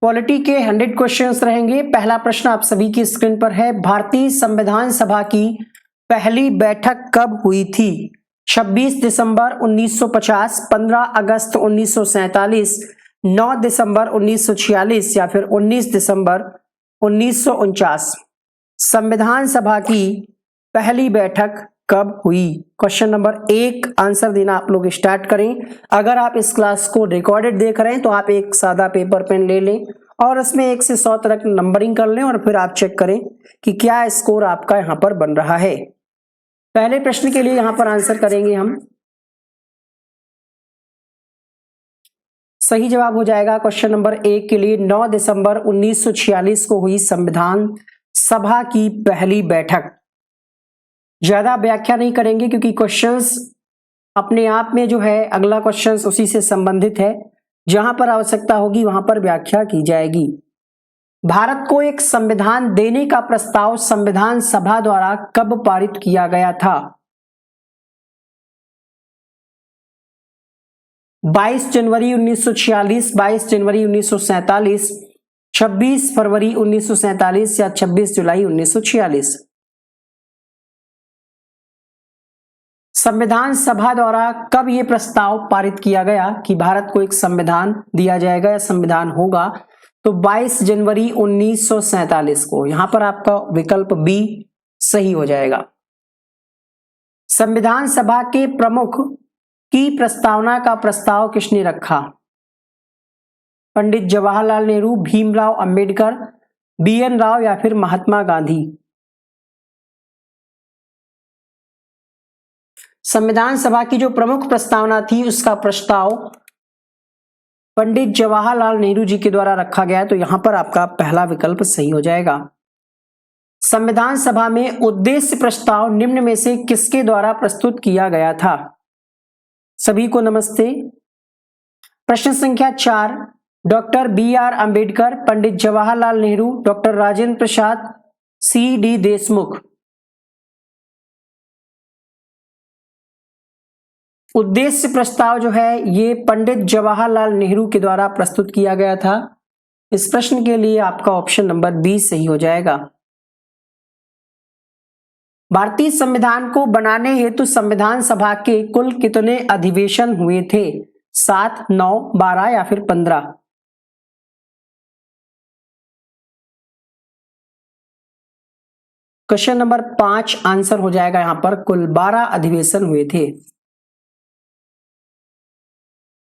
Polity के 100 questions रहेंगे। पहला प्रश्न आप सभी की स्क्रीन पर है। भारतीय संविधान सभा की पहली बैठक कब हुई थी? 26 दिसंबर 1950, 15 अगस्त 1947, 9 दिसंबर 1946 या फिर 19 दिसंबर 1949। संविधान सभा की पहली बैठक कब हुई? क्वेश्चन नंबर 1 आंसर देना आप लोग स्टार्ट करें। अगर आप इस क्लास को रिकॉर्डेड देख रहे हैं तो आप एक सादा पेपर पेन ले लें और उसमें 1 से 100 तक नंबरिंग कर लें और फिर आप चेक करें कि क्या स्कोर आपका यहां पर बन रहा है। पहले प्रश्न के लिए यहां पर आंसर करेंगे हम। सही जवाब हो जाएगा क्वेश्चन नंबर 1 के लिए 9 दिसंबर 1946 को हुई संविधान सभा की पहली बैठक। ज्यादा व्याख्या नहीं करेंगे क्योंकि क्वेश्चंस अपने आप में जो है अगला क्वेश्चंस उसी से संबंधित है। जहां पर आवश्यकता होगी वहां पर व्याख्या की जाएगी। भारत को एक संविधान देने का प्रस्ताव संविधान सभा द्वारा कब पारित किया गया था? 22 जनवरी 1946, 22 जनवरी 1947, 26 फरवरी 1947 या 26 जुलाई 1946। संविधान सभा द्वारा कब यह प्रस्ताव पारित किया गया कि भारत को एक संविधान दिया जाएगा या संविधान होगा? तो 22 जनवरी 1947 को। यहां पर आपका विकल्प बी सही हो जाएगा। संविधान सभा के प्रमुख की प्रस्तावना का प्रस्ताव किसने रखा? पंडित जवाहरलाल नेहरू, भीमराव अंबेडकर, बीएन राव या फिर महात्मा गांधी। संविधान सभा की जो प्रमुख प्रस्तावना थी उसका प्रस्ताव पंडित जवाहरलाल नेहरू जी के द्वारा रखा गया, तो यहां पर आपका पहला विकल्प सही हो जाएगा। संविधान सभा में उद्देश्य प्रस्ताव निम्न में से किसके द्वारा प्रस्तुत किया गया था? सभी को नमस्ते। प्रश्न संख्या 4, doctor B R. Ambedkar, Pandit Jawaharlal Nehru, doctor Rajendra प्रसाद, सी.डी. देशमुख। उद्देश्य प्रस्ताव जो है ये पंडित जवाहरलाल नेहरू के द्वारा प्रस्तुत किया गया था। इस प्रश्न के लिए आपका ऑप्शन नंबर बी सही हो जाएगा। भारतीय संविधान को बनाने हेतु संविधान सभा के कुल कितने अधिवेशन हुए थे? 7, 9, 12 या फिर 15? क्वेश्चन नंबर 5 आंसर हो जाएगा यहां पर कुल 12 अधिवेशन हुए थे।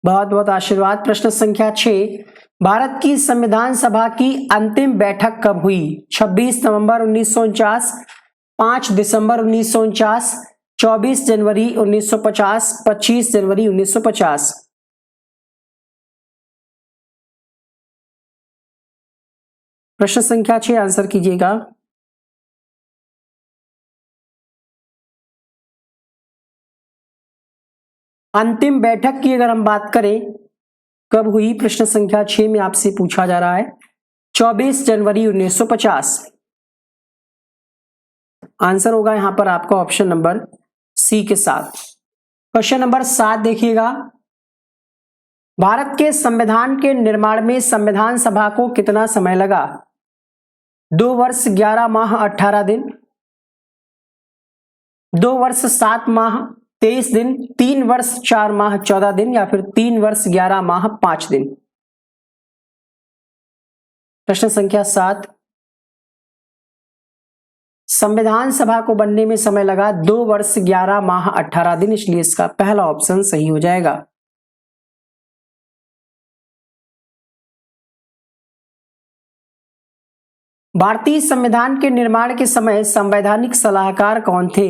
बहुत बहुत आशीर्वाद। प्रश्न संख्या 6, भारत की संविधान सभा की अंतिम बैठक कब हुई? 26 नवंबर 1949, 5 दिसंबर 1949, 24 जनवरी 1950, 25 जनवरी 1950। प्रश्न संख्या 6 आंसर कीजिएगा। अंतिम बैठक की अगर हम बात करें कब हुई, प्रश्न संख्या 6 में आपसे पूछा जा रहा है 24 जनवरी 1950। आंसर होगा यहां पर आपका ऑप्शन नंबर सी के साथ। क्वेश्चन नंबर 7 देखिएगा। भारत के संविधान के निर्माण में संविधान सभा को कितना समय लगा? 2 वर्ष 11 माह 18 दिन, 2 वर्ष 7 माह 23 दिन, 3 वर्ष 4 माह 14 दिन या फिर 3 वर्ष 11 माह 5 दिन? प्रश्न संख्या 7, संविधान सभा को बनने में समय लगा 2 वर्ष 11 माह 18 दिन, इसलिए इसका पहला ऑप्शन सही हो जाएगा। भारतीय संविधान के निर्माण के समय संवैधानिक सलाहकार कौन थे?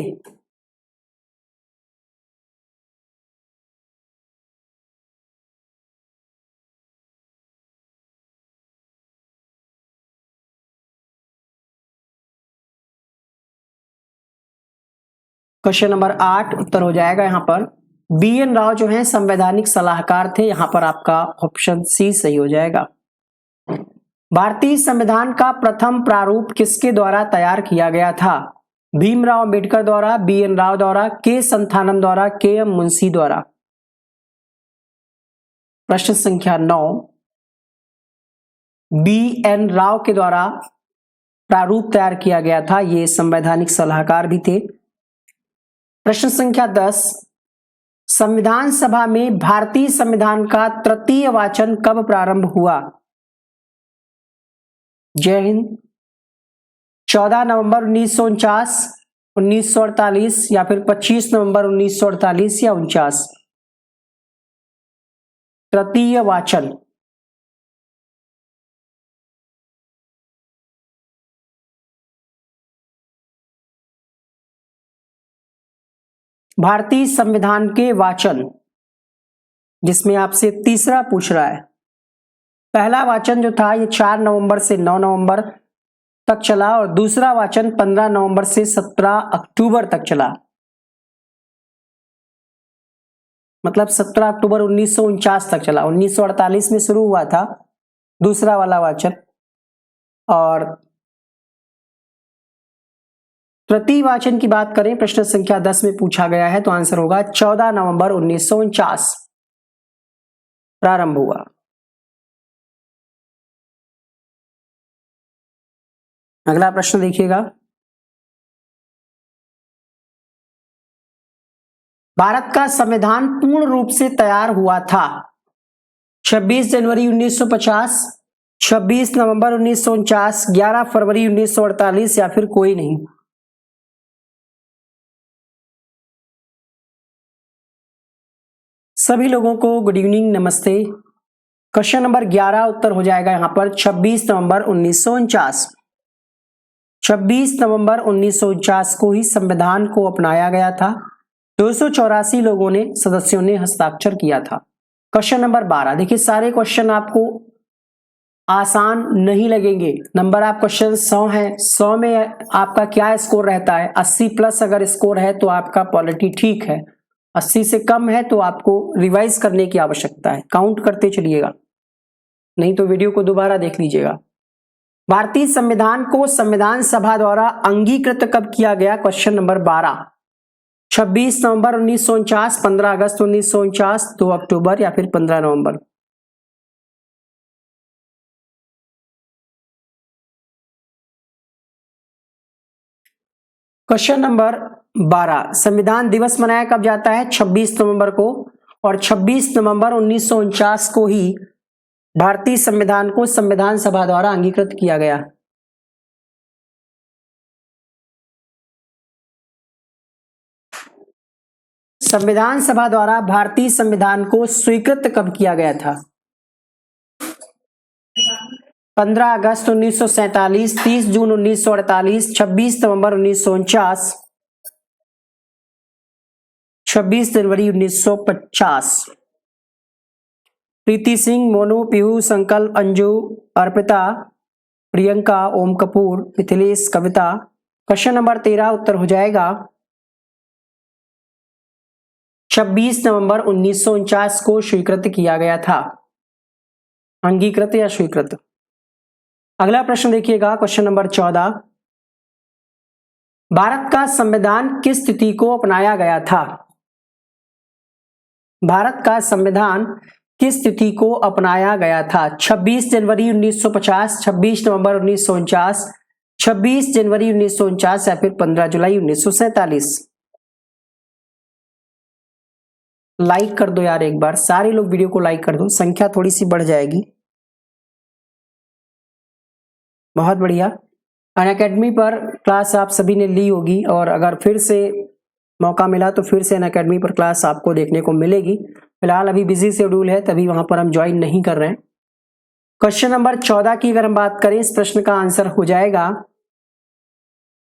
क्वेश्चन नंबर 8 उत्तर हो जाएगा यहां पर बीएन राव जो है संवैधानिक सलाहकार थे। यहां पर आपका ऑप्शन सी सही हो जाएगा। भारतीय संविधान का प्रथम प्रारूप किसके द्वारा तैयार किया गया था? भीमराव अंबेडकर द्वारा, बीएन राव द्वारा, के संथानम द्वारा, के एम मुंशी द्वारा? प्रश्न संख्या 9, BN राव के द्वारा प्रारूप तैयार किया गया था। ये संवैधानिक सलाहकार भी थे। प्रश्न संख्या 10, संविधान सभा में भारतीय संविधान का तृतीय वाचन कब प्रारंभ हुआ? जय हिंद। 14 नवंबर 1949, 1948 या फिर 25 नवंबर 1948 या 49? तृतीय वाचन। भारतीय संविधान के वाचन, जिसमें आपसे तीसरा पूछ रहा है। पहला वाचन जो था ये 4 नवंबर से 9 नवंबर तक चला और दूसरा वाचन 15 नवंबर से 17 अक्टूबर तक चला। मतलब 17 अक्टूबर 1949 तक चला। 1948 में शुरू हुआ था दूसरा वाला वाचन, और तृतीय वाचन की बात करें, प्रश्न संख्या 10 में पूछा गया है, तो आंसर होगा 14 नवंबर 1949 प्रारंभ हुआ। अगला प्रश्न देखिएगा। भारत का संविधान पूर्ण रूप से तैयार हुआ था 26 जनवरी 1950, 26 नवंबर 1949, 11 फरवरी 1948 या फिर कोई नहीं? सभी लोगों को गुड इवनिंग, नमस्ते। क्वेश्चन नंबर 11 उत्तर हो जाएगा यहां पर 26 नवंबर 1949। 26 नवंबर 1949 को ही संविधान को अपनाया गया था। 284 लोगों ने, सदस्यों ने हस्ताक्षर किया था। क्वेश्चन नंबर 12, देखिए सारे क्वेश्चन आपको आसान नहीं लगेंगे। नंबर आप क्वेश्चन 100 है, 100 में आपका क्या स्कोर रहता है? 80 प्लस अगर स्कोर है तो आपका पॉलिटी ठीक है, 80 से कम है तो आपको रिवाइज करने की आवश्यकता है। काउंट करते चलिएगा, नहीं तो वीडियो को दोबारा देख लीजिएगा। भारतीय संविधान को संविधान सभा द्वारा अंगीकृत कब किया गया? Question number 12। 26 नवंबर 1949, 15 अगस्त 1949, 2 अक्टूबर या फिर 15 नवंबर? क्वेश्चन नंबर 12, संविधान दिवस मनाया कब जाता है? 26 नवंबर को, और 26 नवंबर 1949 को ही भारतीय संविधान को संविधान सभा द्वारा अंगीकृत किया गया। संविधान सभा द्वारा भारतीय संविधान को स्वीकृत कब किया गया था? 15 अगस्त 1947, 30 जून 1948, 26 नवंबर 1949, 26 जनवरी 1950। प्रीति सिंह, मोनू, पीहू, संकल्प, अंजू, अर्पिता, प्रियंका, ओम कपूर, मिथिलेश, कविता। क्वेश्चन नंबर 13 उत्तर हो जाएगा 26 नवंबर 1949 को स्वीकृत किया गया था। अंगीकृत या स्वीकृत? अगला प्रश्न देखिएगा, क्वेश्चन नंबर 14, भारत का संविधान किस तिथि को अपनाया गया था? भारत का संविधान किस तिथि को अपनाया गया था? 26 जनवरी 1950, 26 नवंबर 1949, 26 जनवरी 1949 या फिर 15 जुलाई 1947? लाइक कर दो यार एक बार, सारे लोग वीडियो को लाइक कर दो, संख्या थोड़ी सी बढ़ जाएगी। बहुत बढ़िया। अनअकैडमी पर क्लास आप सभी ने ली होगी, और अगर फिर से मौका मिला तो फिर से अनअकैडमी पर क्लास आपको देखने को मिलेगी। फिलहाल अभी बिजी शेड्यूल है, तभी वहां पर हम ज्वाइन नहीं कर रहे हैं। क्वेश्चन नंबर 14 की अगर हम बात करें, इस प्रश्न का आंसर हो जाएगा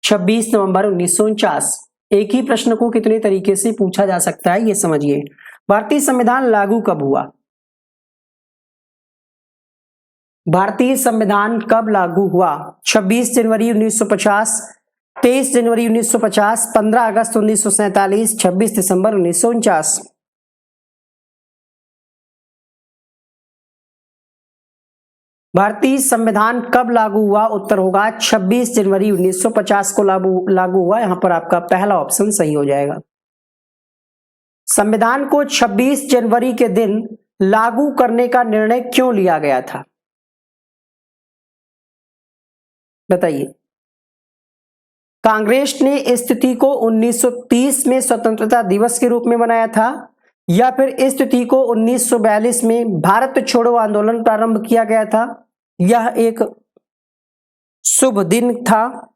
26 नवंबर 1949। एक ही प्रश्न को कितने तरीके से पूछा जा सकता है ये समझिए। भारतीय संविधान लागू कब हुआ? भारतीय संविधान कब लागू हुआ? 26 जनवरी 1950, 23 जनवरी 1950, 15 अगस्त 1947, 26 दिसंबर 1949? भारतीय संविधान कब लागू हुआ? उत्तर होगा 26 जनवरी 1950 को लागू हुआ। यहां पर आपका पहला ऑप्शन सही हो जाएगा। संविधान को 26 जनवरी के दिन लागू करने का निर्णय क्यों लिया गया था? बताइए। कांग्रेस ने इस तिथि को 1930 में स्वतंत्रता दिवस के रूप में मनाया था, या फिर इस तिथि को 1942 में भारत छोड़ो आंदोलन प्रारंभ किया गया था, यह एक शुभ दिन था,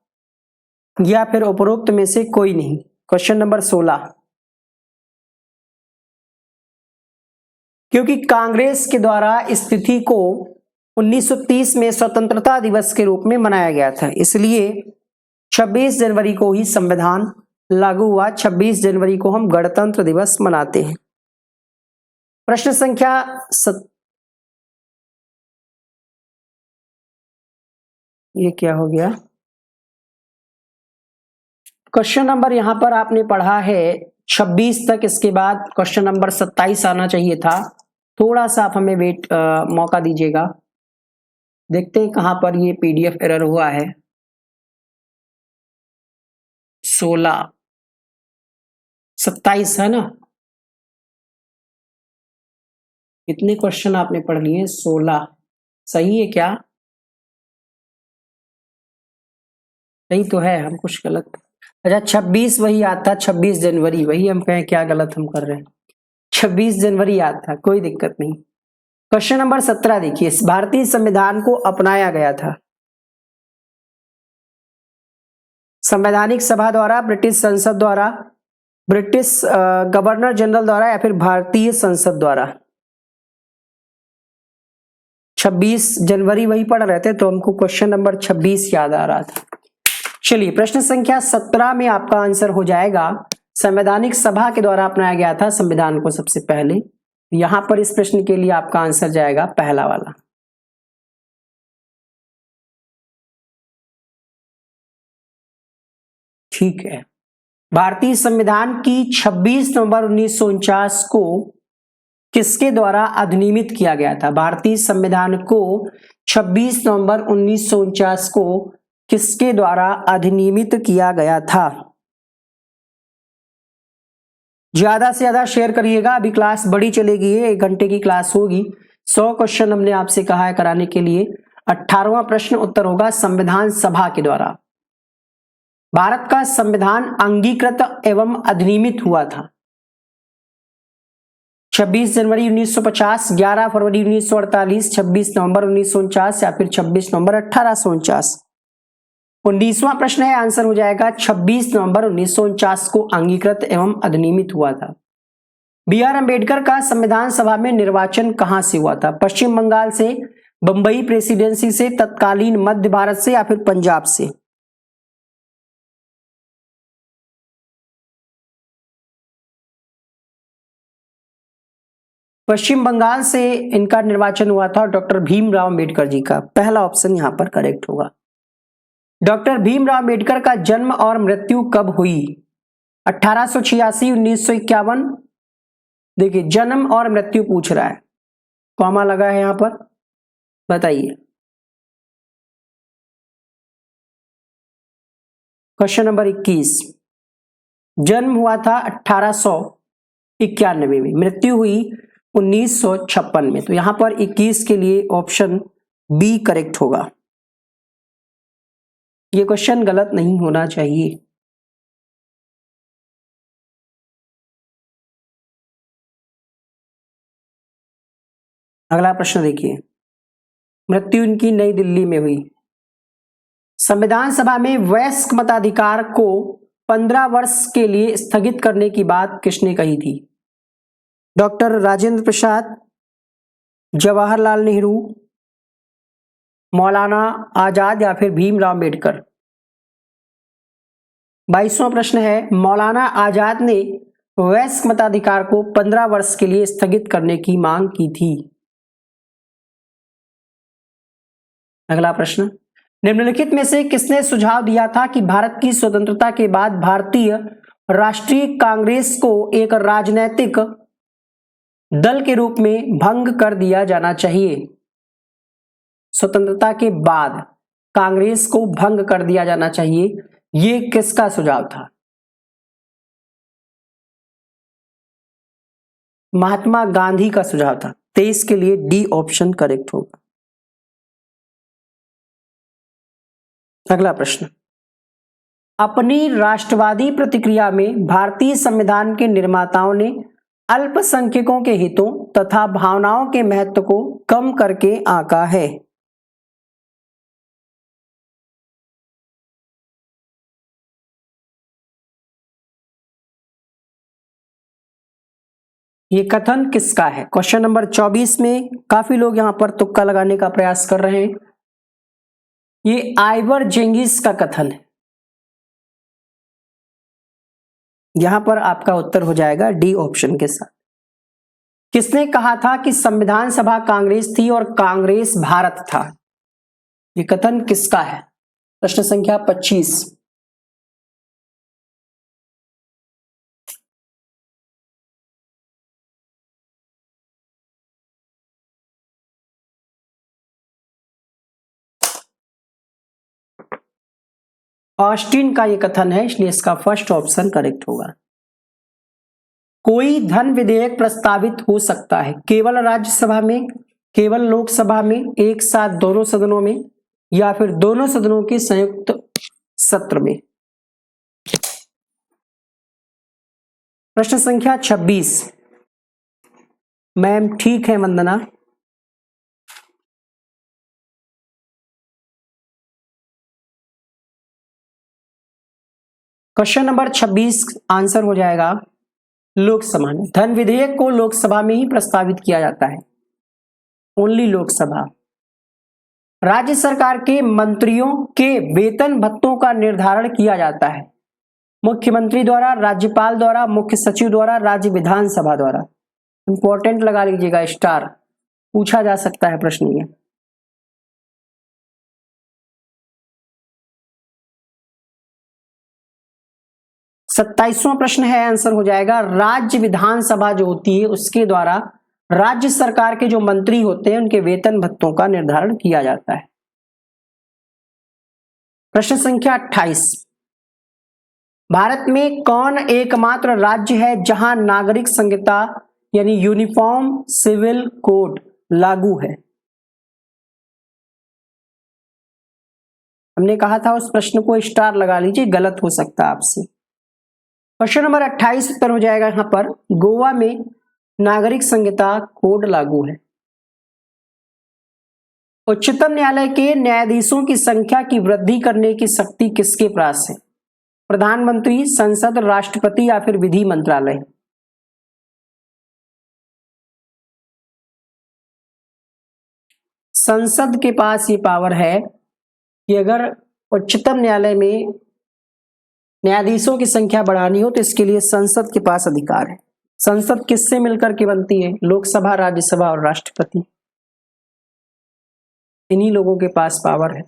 या फिर उपरोक्त में से कोई नहीं। Question number 16। क्योंकि कांग्रेस के द्वारा इस तिथि को 1930 में स्वतंत्रता दिवस के रूप में मनाया गया था, इसलिए 26 जनवरी को ही संविधान लागू हुआ। 26 जनवरी को हम गणतंत्र दिवस मनाते हैं। प्रश्न संख्या ये क्या हो गया? क्वेश्चन नंबर यहां पर आपने पढ़ा है 26 तक, इसके बाद क्वेश्चन नंबर 27 आना चाहिए था। थोड़ा सा आप हमें मौका दीजिएगा। देखते हैं कहां पर ये पीडीएफ एरर हुआ है। 16 27 है ना? कितने क्वेश्चन आपने पढ़ लिए? 16 सही है क्या? सही तो है, हम कुछ गलत? अच्छा 26 वही आता, 26 जनवरी वही, हम कहें क्या गलत हम कर रहे हैं? 26 जनवरी याद था, कोई दिक्कत नहीं। क्वेश्चन नंबर 17 देखिए, भारतीय संविधान को अपनाया गया था संवैधानिक सभा द्वारा, ब्रिटिश संसद द्वारा, ब्रिटिश गवर्नर जनरल द्वारा, या फिर भारतीय संसद द्वारा? 26 जनवरी वही पढ़ रहे थे तो हमको क्वेश्चन नंबर 26 याद आ रहा था। चलिए प्रश्न संख्या 17 में आपका आंसर हो जाएगा संवैधानिक सभा के द्वारा अपनाया गया था संविधान को सबसे पहले। यहां पर इस प्रश्न के लिए आपका आंसर जाएगा पहला वाला। ठीक है। भारतीय संविधान की 26 नवंबर 1949 को किसके द्वारा अधिनियमित किया गया था? भारतीय संविधान को 26 नवंबर 1949 को किसके द्वारा अधिनियमित किया गया था? ज्यादा से ज्यादा शेयर करिएगा, अभी क्लास बड़ी चलेगी, 1 घंटे की क्लास होगी। 100 क्वेश्चन हमने आपसे कहा है कराने के लिए। 18वां प्रश्न उत्तर होगा संविधान सभा के द्वारा। भारत का संविधान अंगीकृत एवं अधिनियमित हुआ था 26 जनवरी 1950, 11 फरवरी 1948, 26 नवंबर 1949, या फिर 26 नवंबर 1849। 19वां प्रश्न है, आंसर हो जाएगा 26 नवंबर 1949 को अंगीकृत एवं अधिनियमित हुआ था। बी.आर. अम्बेडकर का संविधान सभा में निर्वाचन कहां से हुआ था? पश्चिम बंगाल से, बंबई प्रेसिडेंसी से, तत्कालीन मध्य भारत से, या फिर पंजाब से? पश्चिम बंगाल से इनका निर्वाचन हुआ था, डॉक्टर भीमराव अम्बेडकर जी का। पहला ऑप्शन यहां पर करेक्ट होगा। डॉक्टर भीमराव अम्बेडकर का जन्म और मृत्यु कब हुई? 1886, 1951? देखिए जन्म और मृत्यु पूछ रहा है, कॉमा लगा है यहां पर, बताइए। क्वेश्चन नंबर 21, जन्म हुआ था 1891 में, मृत्यु हुई 1956 में, तो यहां पर 21 के लिए ऑप्शन बी करेक्ट होगा। ये क्वेश्चन गलत नहीं होना चाहिए। अगला प्रश्न देखिए, मृत्यु इनकी नई दिल्ली में हुई। संविधान सभा में वयस्क मताधिकार को 15 वर्ष के लिए स्थगित करने की बात किसने कही थी? डॉक्टर राजेंद्र प्रसाद, जवाहरलाल नेहरू, मौलाना आजाद, या फिर भीमराव अम्बेडकर? 22वां प्रश्न है, मौलाना आजाद ने वयस्क मताधिकार को 15 वर्ष के लिए स्थगित करने की मांग की थी। अगला प्रश्न, निम्नलिखित में से किसने सुझाव दिया था कि भारत की स्वतंत्रता के बाद भारतीय राष्ट्रीय कांग्रेस को एक राजनीतिक दल के रूप में भंग कर दिया जाना चाहिए? स्वतंत्रता के बाद कांग्रेस को भंग कर दिया जाना चाहिए, ये किसका सुझाव था? महात्मा गांधी का सुझाव था। 23 के लिए डी ऑप्शन करेक्ट होगा। अगला प्रश्न, अपनी राष्ट्रवादी प्रतिक्रिया में भारतीय संविधान के निर्माताओं ने अल्पसंख्यकों के हितों तथा भावनाओं के महत्व को कम करके आंका है। ये कथन किसका है? क्वेश्चन नंबर 24 में काफी लोग यहां पर तुक्का लगाने का प्रयास कर रहे हैं। ये आइवर जेंगिस का कथन है। यहां पर आपका उत्तर हो जाएगा डी ऑप्शन के साथ। किसने कहा था कि संविधान सभा कांग्रेस थी और कांग्रेस भारत था? ये कथन किसका है? प्रश्न संख्या 25। ऑस्टिन का ये कथन है, इसलिए इसका फर्स्ट ऑप्शन करेक्ट होगा। कोई धन विधेयक प्रस्तावित हो सकता है केवल राज्यसभा में, केवल लोकसभा में, एक साथ दोनों सदनों में, या फिर दोनों सदनों के संयुक्त सत्र में। प्रश्न संख्या 26। मैम ठीक है वंदना। क्वेश्चन नंबर 26 आंसर हो जाएगा लोकसभा में। धन विधेयक को लोकसभा में ही प्रस्तावित किया जाता है, ओनली लोकसभा। राज्य सरकार के मंत्रियों के वेतन भत्तों का निर्धारण किया जाता है मुख्यमंत्री द्वारा, राज्यपाल द्वारा, मुख्य सचिव द्वारा, राज्य विधानसभा द्वारा। इंपॉर्टेंट लगा लीजिएगा स्टार, पूछा जा सकता है प्रश्न ये। सत्ताईसवां प्रश्न है, आंसर हो जाएगा राज्य विधानसभा जो होती है उसके द्वारा राज्य सरकार के जो मंत्री होते हैं उनके वेतन भत्तों का निर्धारण किया जाता है। प्रश्न संख्या 28। भारत में कौन एकमात्र राज्य है जहां नागरिक संहिता यानी यूनिफॉर्म सिविल कोड लागू है? हमने कहा था उस प्रश्न को स्टार लगा लीजिए, गलत हो सकता है आपसे। क्वेश्चन नंबर 28 उत्तर हो जाएगा यहां पर गोवा में नागरिक संहिता कोड लागू है। उच्चतम न्यायालय के न्यायाधीशों की संख्या की वृद्धि करने की शक्ति किसके पास है? प्रधानमंत्री, संसद, राष्ट्रपति या फिर विधि मंत्रालय? संसद के पास ये पावर है कि अगर उच्चतम न्यायालय में न्यायाधीशों की संख्या बढ़ानी हो तो इसके लिए संसद के पास अधिकार है। संसद किससे मिलकर के बनती है? लोकसभा, राज्यसभा और राष्ट्रपति, इन्हीं लोगों के पास पावर है।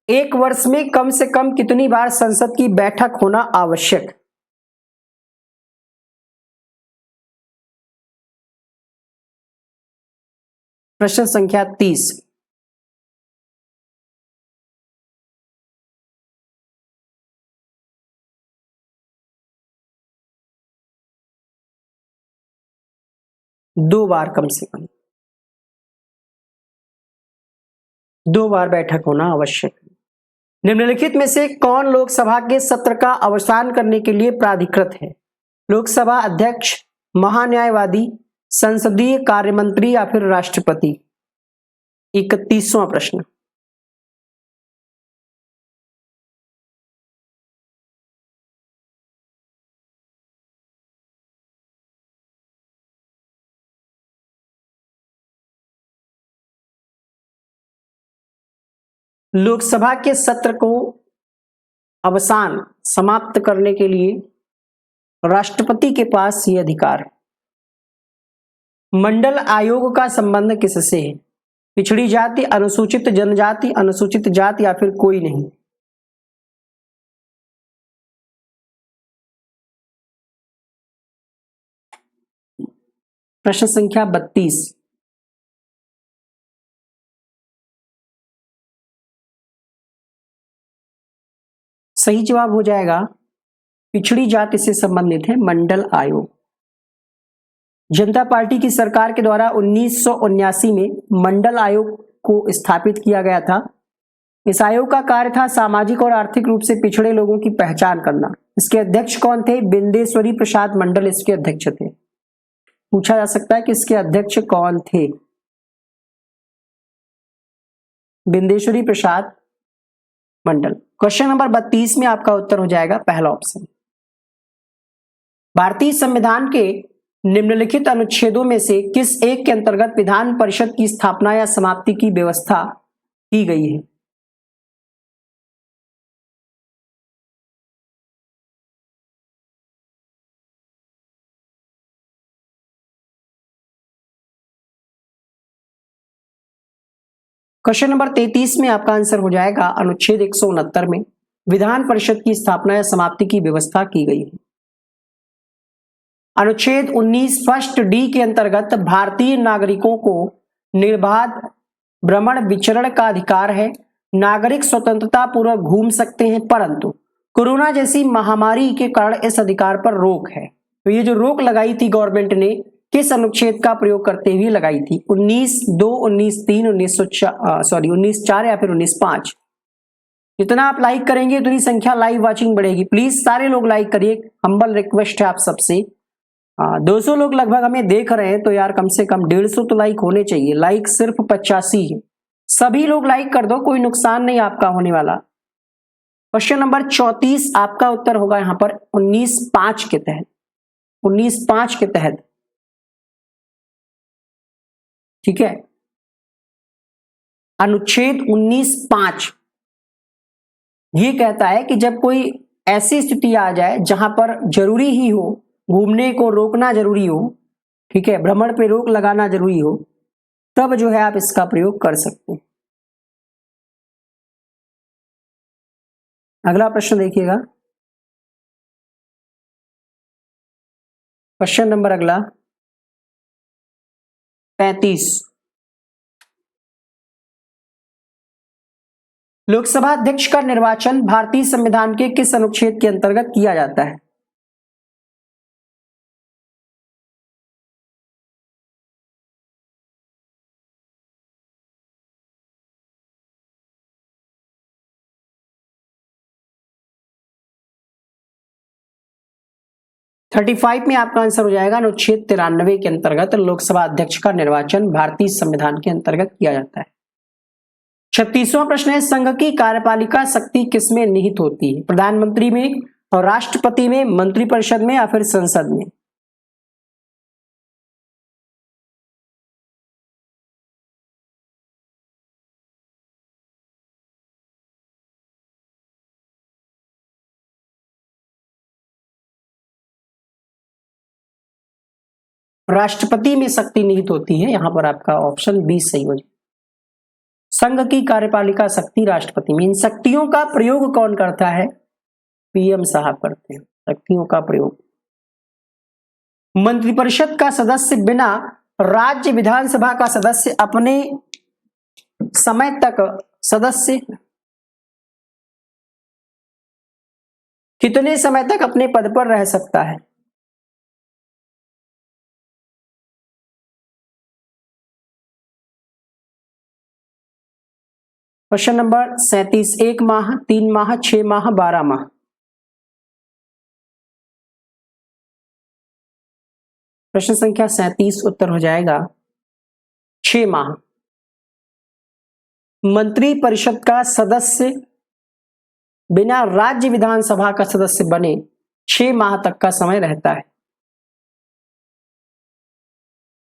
एक वर्ष में कम से कम कितनी बार संसद की बैठक होना आवश्यक? प्रश्न संख्या 30। दो बार, कम से कम 2 बार बैठक होना आवश्यक है। निम्नलिखित में से कौन लोकसभा के सत्र का अवसान करने के लिए प्राधिकृत है? लोकसभा अध्यक्ष, महान्यायवादी, संसदीय कार्य मंत्री या फिर राष्ट्रपति? 31वां प्रश्न। लोकसभा के सत्र को अवसान समाप्त करने के लिए राष्ट्रपति के पास ये अधिकार है। मंडल आयोग का संबंध किससे है? पिछड़ी जाति, अनुसूचित जनजाति, अनुसूचित जाति या फिर कोई नहीं? प्रश्न संख्या 32। सही जवाब हो जाएगा पिछड़ी जाति से संबंधित है मंडल आयोग। जनता पार्टी की सरकार के द्वारा 1979 में मंडल आयोग को स्थापित किया गया था इस आयोग का कार्य था सामाजिक और आर्थिक रूप से पिछड़े लोगों की पहचान करना। इसके अध्यक्ष कौन थे? बिंदेश्वरी प्रसाद मंडल इसके अध्यक्ष थे। पूछा जा सकता है कि इसके अध्यक्ष कौन थे? बिंदेश्वरी प्रसाद मंडल। क्वेश्चन नंबर 32 में आपका उत्तर हो जाएगा पहला ऑप्शन। भारतीय संविधान के निम्नलिखित अनुच्छेदों में से किस एक के अंतर्गत विधान परिषद की स्थापना या समाप्ति की व्यवस्था की गई है? क्वेश्चन नंबर 33 में आपका आंसर हो जाएगा अनुच्छेद 169 में विधान परिषद की स्थापना या समाप्ति की व्यवस्था की गई है। अनुच्छेद 19 फर्स्ट डी के अंतर्गत भारतीय नागरिकों को निर्बाध भ्रमण विचरण का अधिकार है। नागरिक स्वतंत्रता पूर्वक घूम सकते हैं, परंतु कोरोना जैसी महामारी के कारण इस अधिकार पर रोक है। तो ये जो रोक लगाई थी गवर्नमेंट ने किस अनुच्छेद का प्रयोग करते हुए लगाई थी? 19(2), 19(3), 19(4) या फिर 19(5)? जितना आप लाइक करेंगे उतनी संख्या लाइव वाचिंग बढ़ेगी। प्लीज सारे लोग लाइक करिए, हम्बल रिक्वेस्ट है आप सबसे। 200 लोग लगभग हमें देख रहे हैं, तो यार कम से कम 150 तो लाइक होने चाहिए। लाइक सिर्फ 85 है। सभी लोग लाइक कर दो, कोई नुकसान नहीं आपका होने वाला। क्वेश्चन नंबर 34 आपका उत्तर होगा यहां पर 19(5) के तहत। 19(5) के तहत, ठीक है। अनुच्छेद 19(5) ये कहता है कि जब कोई ऐसी स्थिति आ जाए जहां पर जरूरी ही हो, घूमने को रोकना जरूरी हो, ठीक है, भ्रमण पे रोक लगाना जरूरी हो, तब जो है आप इसका प्रयोग कर सकते हैं। अगला प्रश्न देखिएगा। क्वेश्चन नंबर अगला 35। लोकसभा अध्यक्ष का निर्वाचन भारतीय संविधान के किस अनुच्छेद के अंतर्गत किया जाता है? थर्टी 35 में आपका आंसर हो जाएगा अनुच्छेद 93 के अंतर्गत लोकसभा अध्यक्ष का निर्वाचन भारतीय संविधान के अंतर्गत किया जाता है। 36वां प्रश्न है, संघ की कार्यपालिका शक्ति किसमें निहित होती है? प्रधानमंत्री में, और राष्ट्रपति में, मंत्रिपरिषद में, या फिर संसद में? राष्ट्रपति में शक्ति निहित होती है। यहां पर आपका ऑप्शन बी सही हो जाए। संघ की कार्यपालिका शक्ति राष्ट्रपति में। इन शक्तियों का प्रयोग कौन करता है? पीएम साहब करते हैं शक्तियों का प्रयोग। मंत्रिपरिषद का सदस्य बिना राज्य विधानसभा का सदस्य अपने समय तक सदस्य कितने समय तक अपने पद पर रह सकता है? क्वेश्चन नंबर 37, 1 माह, 3 माह, 6 माह, 12 माह? प्रश्न संख्या 37 उत्तर हो जाएगा 6 माह। मंत्री परिषद का सदस्य बिना राज्य विधानसभा का सदस्य बने 6 माह तक का समय रहता है।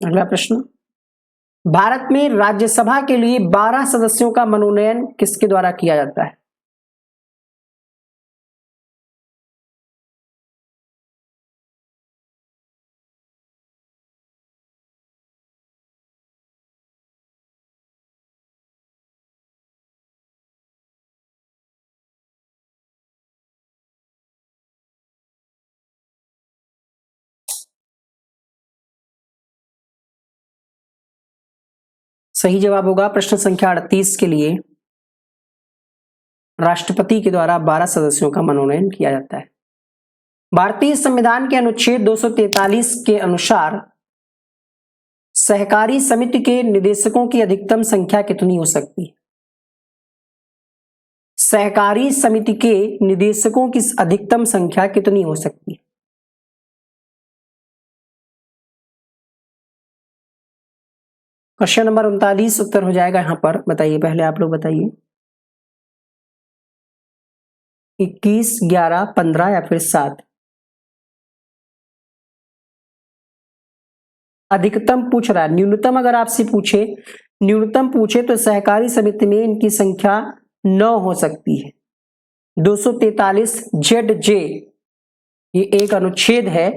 अगला प्रश्न, भारत में राज्यसभा के लिए 12 सदस्यों का मनोनयन किसके द्वारा किया जाता है? सही जवाब होगा प्रश्न संख्या 38 के लिए राष्ट्रपति के द्वारा 12 सदस्यों का मनोनयन किया जाता है। भारतीय संविधान के अनुच्छेद 243 के अनुसार सहकारी समिति के निदेशकों की अधिकतम संख्या कितनी हो सकती है? सहकारी समिति के निदेशकों की अधिकतम संख्या कितनी हो सकती है? क्वेश्चन नंबर 39 उत्तर हो जाएगा यहां पर। बताइए, पहले आप लोग बताइए, 21, 11, 15 या फिर 7? अधिकतम पूछ रहा है, न्यूनतम अगर आपसे पूछे, न्यूनतम पूछे तो सहकारी समिति में इनकी संख्या 9 हो सकती है। 243 ZJ ये एक अनुच्छेद है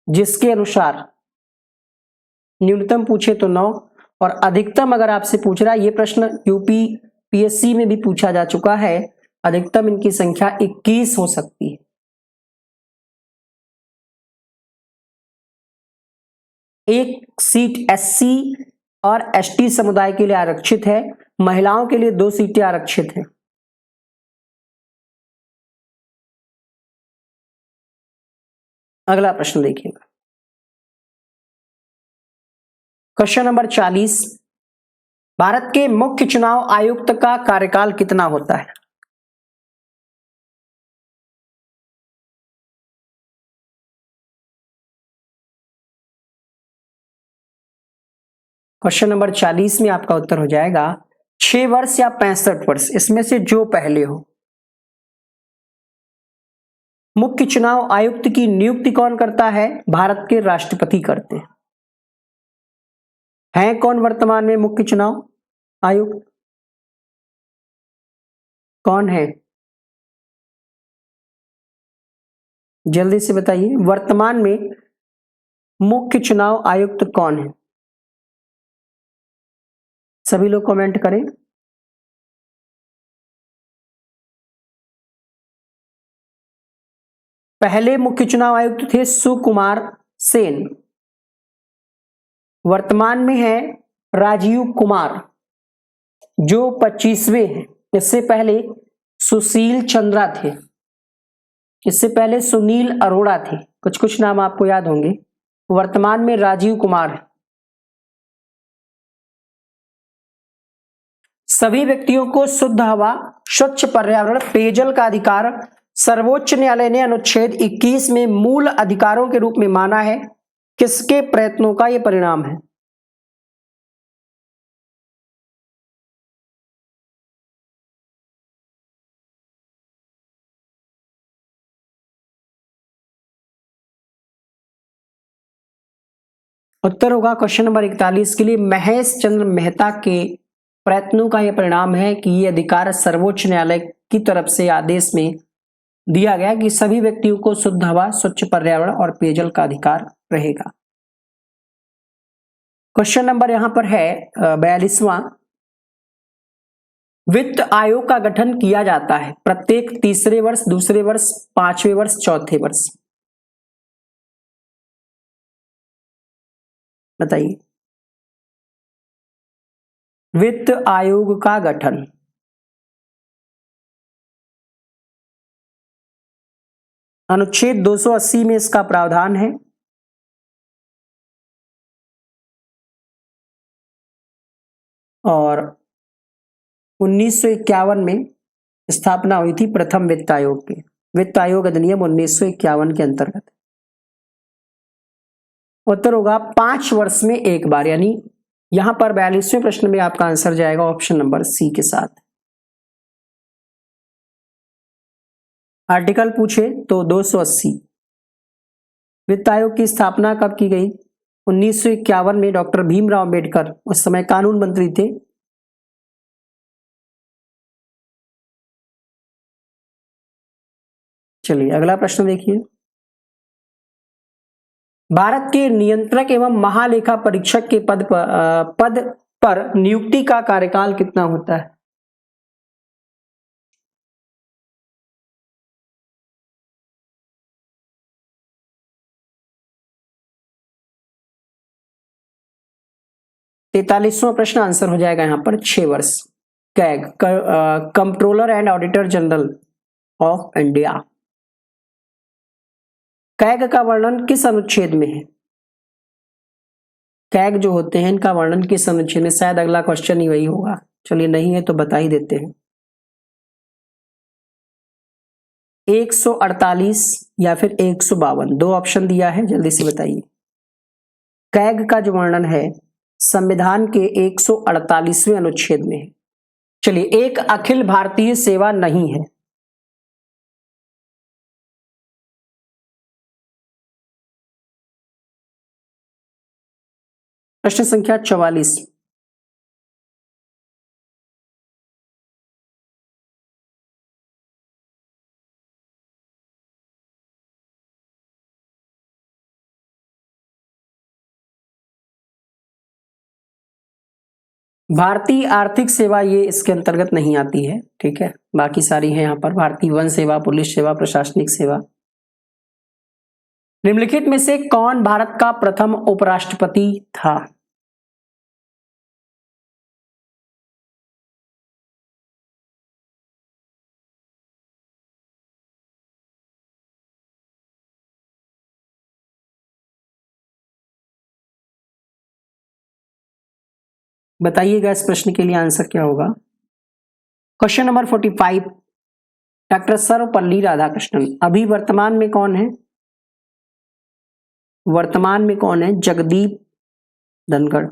जिसके अनुसार न्यूनतम पूछे तो 9, और अधिकतम अगर आपसे पूछ रहा है, ये प्रश्न यूपी PSC में भी पूछा जा चुका है, अधिकतम इनकी संख्या 21 हो सकती है। एक सीट SC और ST समुदाय के लिए आरक्षित है, महिलाओं के लिए 2 सीटें आरक्षित हैं। अगला प्रश्न देखिएगा, क्वेश्चन नंबर 40, भारत के मुख्य चुनाव आयुक्त का कार्यकाल कितना होता है? क्वेश्चन नंबर 40 में आपका उत्तर हो जाएगा 6 वर्ष या 65 वर्ष, इसमें से जो पहले हो। मुख्य चुनाव आयुक्त की नियुक्ति कौन करता है? भारत के राष्ट्रपति करते हैं। कौन वर्तमान में मुख्य चुनाव आयुक्त? कौन है? जल्दी से बताइए, वर्तमान में मुख्य चुनाव आयुक्त कौन है? सभी लोग कमेंट करें। पहले मुख्य चुनाव आयुक्त थे सुकुमार सेन, वर्तमान में है राजीव कुमार जो 25वें हैं। इससे पहले सुशील चंद्रा थे, इससे पहले सुनील अरोड़ा थे, कुछ कुछ नाम आपको याद होंगे। वर्तमान में राजीव कुमार है। सभी व्यक्तियों को शुद्ध हवा, स्वच्छ पर्यावरण, पेयजल का अधिकार सर्वोच्च न्यायालय ने अनुच्छेद 21 में मूल अधिकारों के रूप में माना है। किसके प्रयत्नों का यह परिणाम है? उत्तर होगा क्वेश्चन नंबर 41 के लिए महेश चंद्र मेहता के प्रयत्नों का यह परिणाम है कि यह अधिकार सर्वोच्च न्यायालय की तरफ से आदेश में दिया गया कि सभी व्यक्तियों को शुद्ध हवा, स्वच्छ पर्यावरण और पेयजल का अधिकार रहेगा। क्वेश्चन नंबर यहां पर है 42वां, वित्त आयोग का गठन किया जाता है प्रत्येक तीसरे वर्ष, दूसरे वर्ष, 5वें वर्ष, चौथे वर्ष? बताइए, वित्त आयोग का गठन अनुच्छेद 280 में इसका प्रावधान है, और 1951 में स्थापना हुई थी प्रथम वित्त आयोग की। वित्त आयोग अधिनियम 1951 के अंतर्गत। उत्तर होगा 5 वर्ष में एक बार, यानी यहां पर 42वें प्रश्न में आपका आंसर जाएगा ऑप्शन नंबर सी के साथ। आर्टिकल पूछे तो 280। वित्त आयोग की स्थापना कब की गई? 1951 में डॉक्टर भीमराव अंबेडकर उस समय कानून मंत्री थे। चलिए अगला प्रश्न देखिए, भारत के नियंत्रक एवं महालेखा परीक्षक के पद पर नियुक्ति का कार्यकाल कितना होता है? तैतालीसवां प्रश्न आंसर हो जाएगा यहां पर 6 वर्ष। CAG, controller and auditor general of India. CAG का वर्णन किस अनुच्छेद में है? कैग जो होते हैं इनका वर्णन किस अनुच्छेद में? शायद अगला क्वेश्चन ही वही होगा। चलिए नहीं है तो बता ही देते हैं। 148 या फिर 152, दो ऑप्शन दिया है, जल्दी से बताइए। कैग का जो वर्णन है संविधान के 148वें अनुच्छेद में है। चलिए, एक अखिल भारतीय सेवा नहीं है। प्रश्न संख्या 44। भारतीय आर्थिक सेवा ये इसके अंतर्गत नहीं आती है, ठीक है। बाकी सारी है यहाँ पर, भारतीय वन सेवा, पुलिस सेवा, प्रशासनिक सेवा। निम्नलिखित में से कौन भारत का प्रथम उपराष्ट्रपति था? बताइएगा इस प्रश्न के लिए आंसर क्या होगा। Question number 45, doctor Sarvepalli Radhakrishnan. अभी वर्तमान में कौन है? वर्तमान में कौन है? जगदीप धनखड़।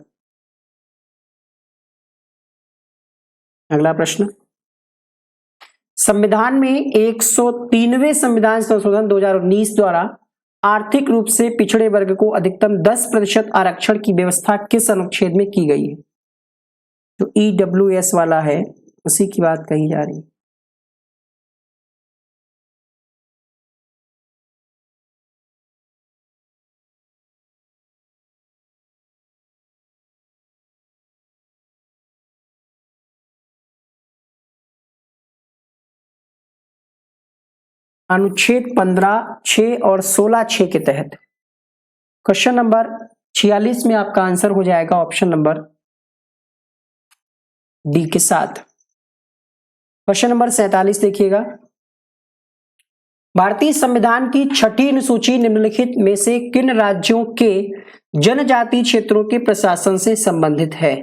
अगला प्रश्न, संविधान में 103वें संविधान संशोधन 2019 द्वारा आर्थिक रूप से पिछड़े वर्ग को अधिकतम 10% आरक्षण की व्यवस्था किस अनुच्छेद में की गई है? जो EWS वाला है उसी की बात कही जा रही है। अनुच्छेद 15(6) और 16(6) के तहत। क्वेश्चन नंबर 46 में आपका आंसर हो जाएगा ऑप्शन नंबर डी के साथ। क्वेश्चन नंबर 47 देखिएगा, भारतीय संविधान की छठी अनुसूची निम्नलिखित में से किन राज्यों के जनजातीय क्षेत्रों के प्रशासन से संबंधित है?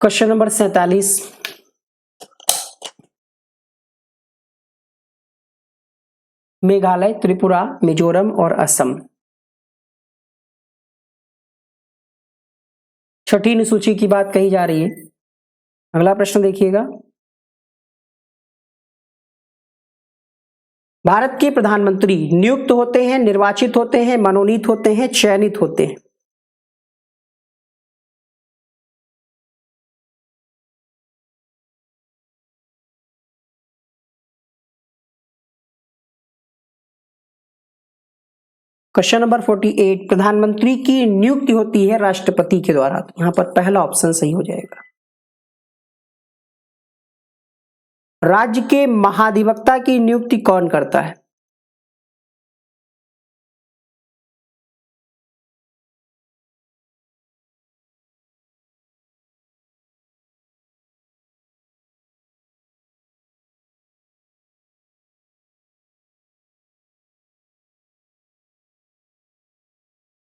क्वेश्चन नंबर 47, मेघालय, त्रिपुरा, मिजोरम और असम। छठी अनुसूची की बात कही जा रही है। अगला प्रश्न देखिएगा, भारत के प्रधानमंत्री नियुक्त होते हैं, निर्वाचित होते हैं, मनोनीत होते हैं, चयनित होते हैं? क्वेश्चन नंबर 48, प्रधानमंत्री की नियुक्ति होती है राष्ट्रपति के द्वारा। यहां पर पहला ऑप्शन सही हो जाएगा। राज्य के महाधिवक्ता की नियुक्ति कौन करता है?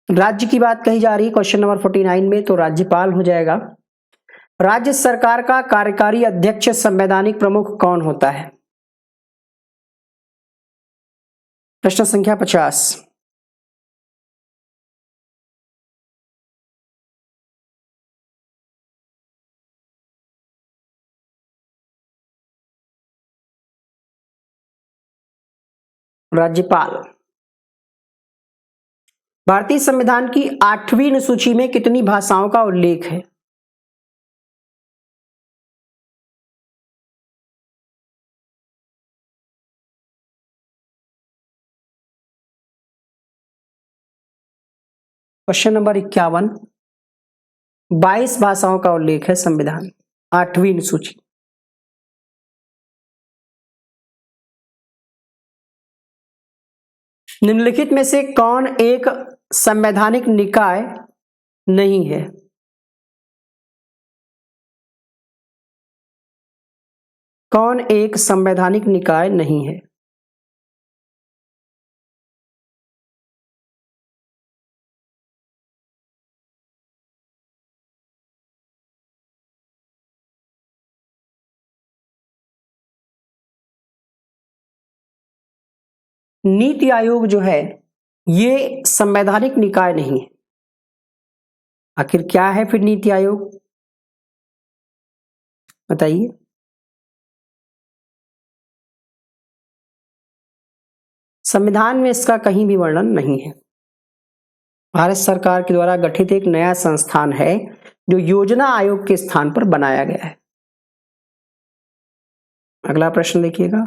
राज्य की बात कही जा रही है क्वेश्चन नंबर 49 में, तो राज्यपाल हो जाएगा। राज्य सरकार का कार्यकारी अध्यक्ष संवैधानिक प्रमुख कौन होता है? प्रश्न संख्या 50, राज्यपाल। भारतीय संविधान की 8वीं अनुसूची में कितनी भाषाओं का उल्लेख है? क्वेश्चन नंबर 51, 22 भाषाओं का उल्लेख है संविधान 8वीं अनुसूची। निम्नलिखित में से कौन एक संवैधानिक निकाय नहीं है? कौन एक संवैधानिक निकाय नहीं है? नीति आयोग जो है ये संवैधानिक निकाय नहीं है। आखिर क्या है फिर नीति आयोग, बताइए। संविधान में इसका कहीं भी वर्णन नहीं है। भारत सरकार के द्वारा गठित एक नया संस्थान है जो योजना आयोग के स्थान पर बनाया गया है। अगला प्रश्न देखिएगा।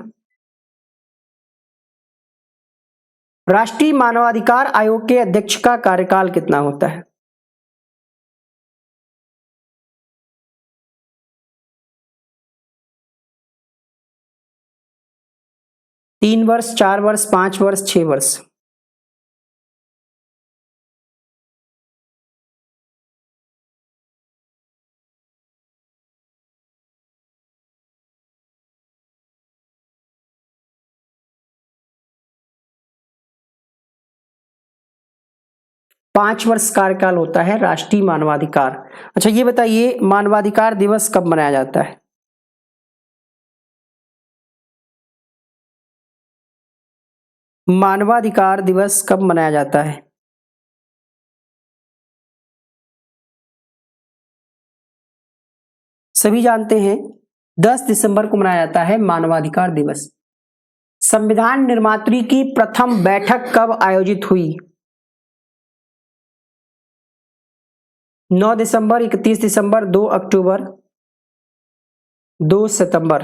राष्ट्रीय मानवाधिकार आयोग के अध्यक्ष का कार्यकाल कितना होता है? तीन वर्ष, 4 वर्ष, 5 वर्ष, 6 वर्ष? पांच वर्ष कार्यकाल होता है राष्ट्रीय मानवाधिकार। अच्छा ये बताइए, मानवाधिकार दिवस कब मनाया जाता है? मानवाधिकार दिवस कब मनाया जाता है? सभी जानते हैं 10 दिसंबर को मनाया जाता है मानवाधिकार दिवस। संविधान निर्मात्री की प्रथम बैठक कब आयोजित हुई? 9 दिसंबर, 31 दिसंबर, 2 अक्टूबर, 2 सितंबर?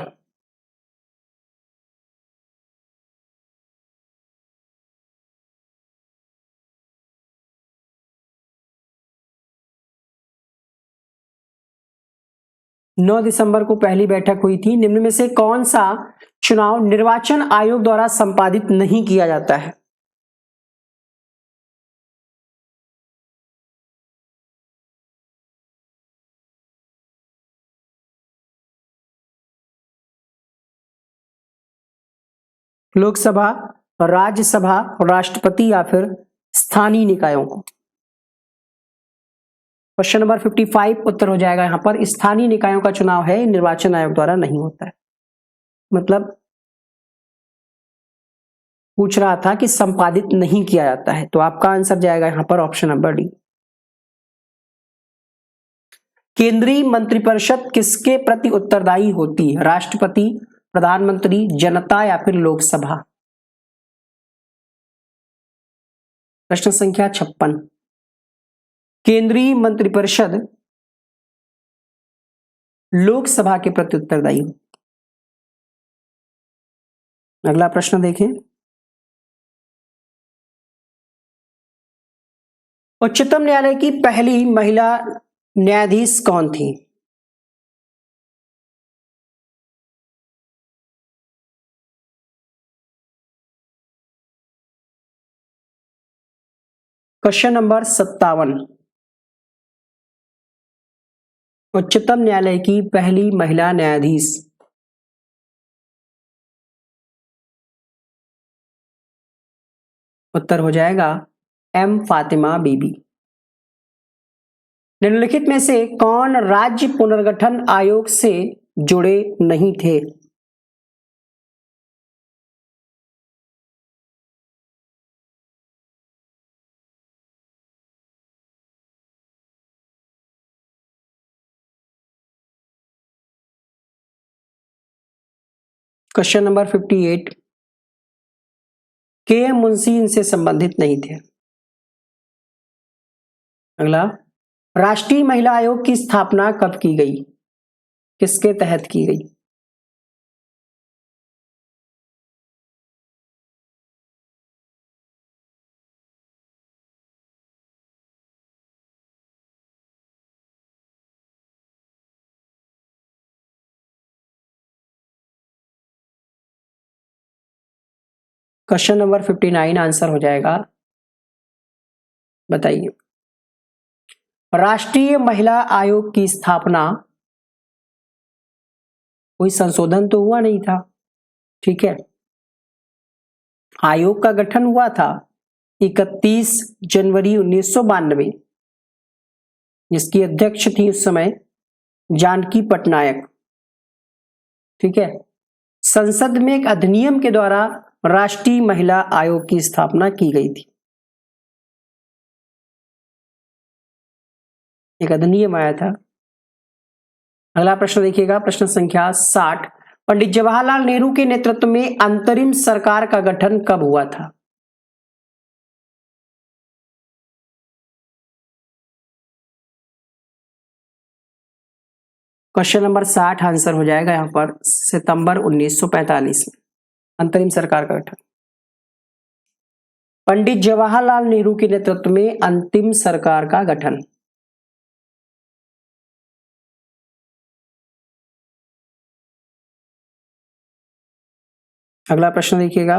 9 दिसंबर को पहली बैठक हुई थी। निम्न में से कौन सा चुनाव निर्वाचन आयोग द्वारा संपादित नहीं किया जाता है? लोकसभा, राज्यसभा, राष्ट्रपति या फिर स्थानीय निकायों को? क्वेश्चन नंबर 55 उत्तर हो जाएगा यहां पर, स्थानीय निकायों का चुनाव है निर्वाचन आयोग द्वारा नहीं होता है। मतलब पूछ रहा था कि संपादित नहीं किया जाता है, तो आपका आंसर जाएगा यहां पर ऑप्शन नंबर डी। केंद्रीय मंत्रिपरिषद किसके प्रति उत्तरदायी होती है? राष्ट्रपति, प्रधानमंत्री, जनता या फिर लोकसभा? प्रश्न संख्या 56। केंद्रीय मंत्रिपरिषद लोकसभा के प्रति उत्तरदायी होती है। अगला प्रश्न देखें। उच्चतम न्यायालय की पहली महिला न्यायाधीश कौन थी? Question number 57। उच्चतम न्यायालय की पहली महिला न्यायाधीश? उत्तर हो जाएगा एम फातिमा बीबी। निम्नलिखित में से कौन राज्य पुनर्गठन आयोग से जुड़े नहीं थे? Question number 58। के एम मुंशी इनसे संबंधित नहीं थे। अगला, राष्ट्रीय महिला आयोग की स्थापना कब की गई? किसके तहत की गई? क्वेश्चन नंबर 59 आंसर हो जाएगा, बताइए। राष्ट्रीय महिला आयोग की स्थापना, कोई संशोधन तो हुआ नहीं था, ठीक है। आयोग का गठन हुआ था 31 जनवरी 1992, जिसकी अध्यक्ष थी उस समय जानकी पटनायक, ठीक है। संसद में एक अधिनियम के द्वारा राष्ट्रीय महिला आयोग की स्थापना की गई थी? एक अधिनियम आया था। अगला प्रश्न देखिएगा, प्रश्न संख्या 60। पंडित जवाहरलाल नेहरू के नेतृत्व में अंतरिम सरकार का गठन कब हुआ था? क्वेश्चन नंबर 60 आंसर हो जाएगा यहां पर सितंबर 1945 में अंतरिम सरकार का गठन। पंडित जवाहरलाल नेहरू के नेतृत्व में अंतिम सरकार का गठन। अगला प्रश्न देखिएगा,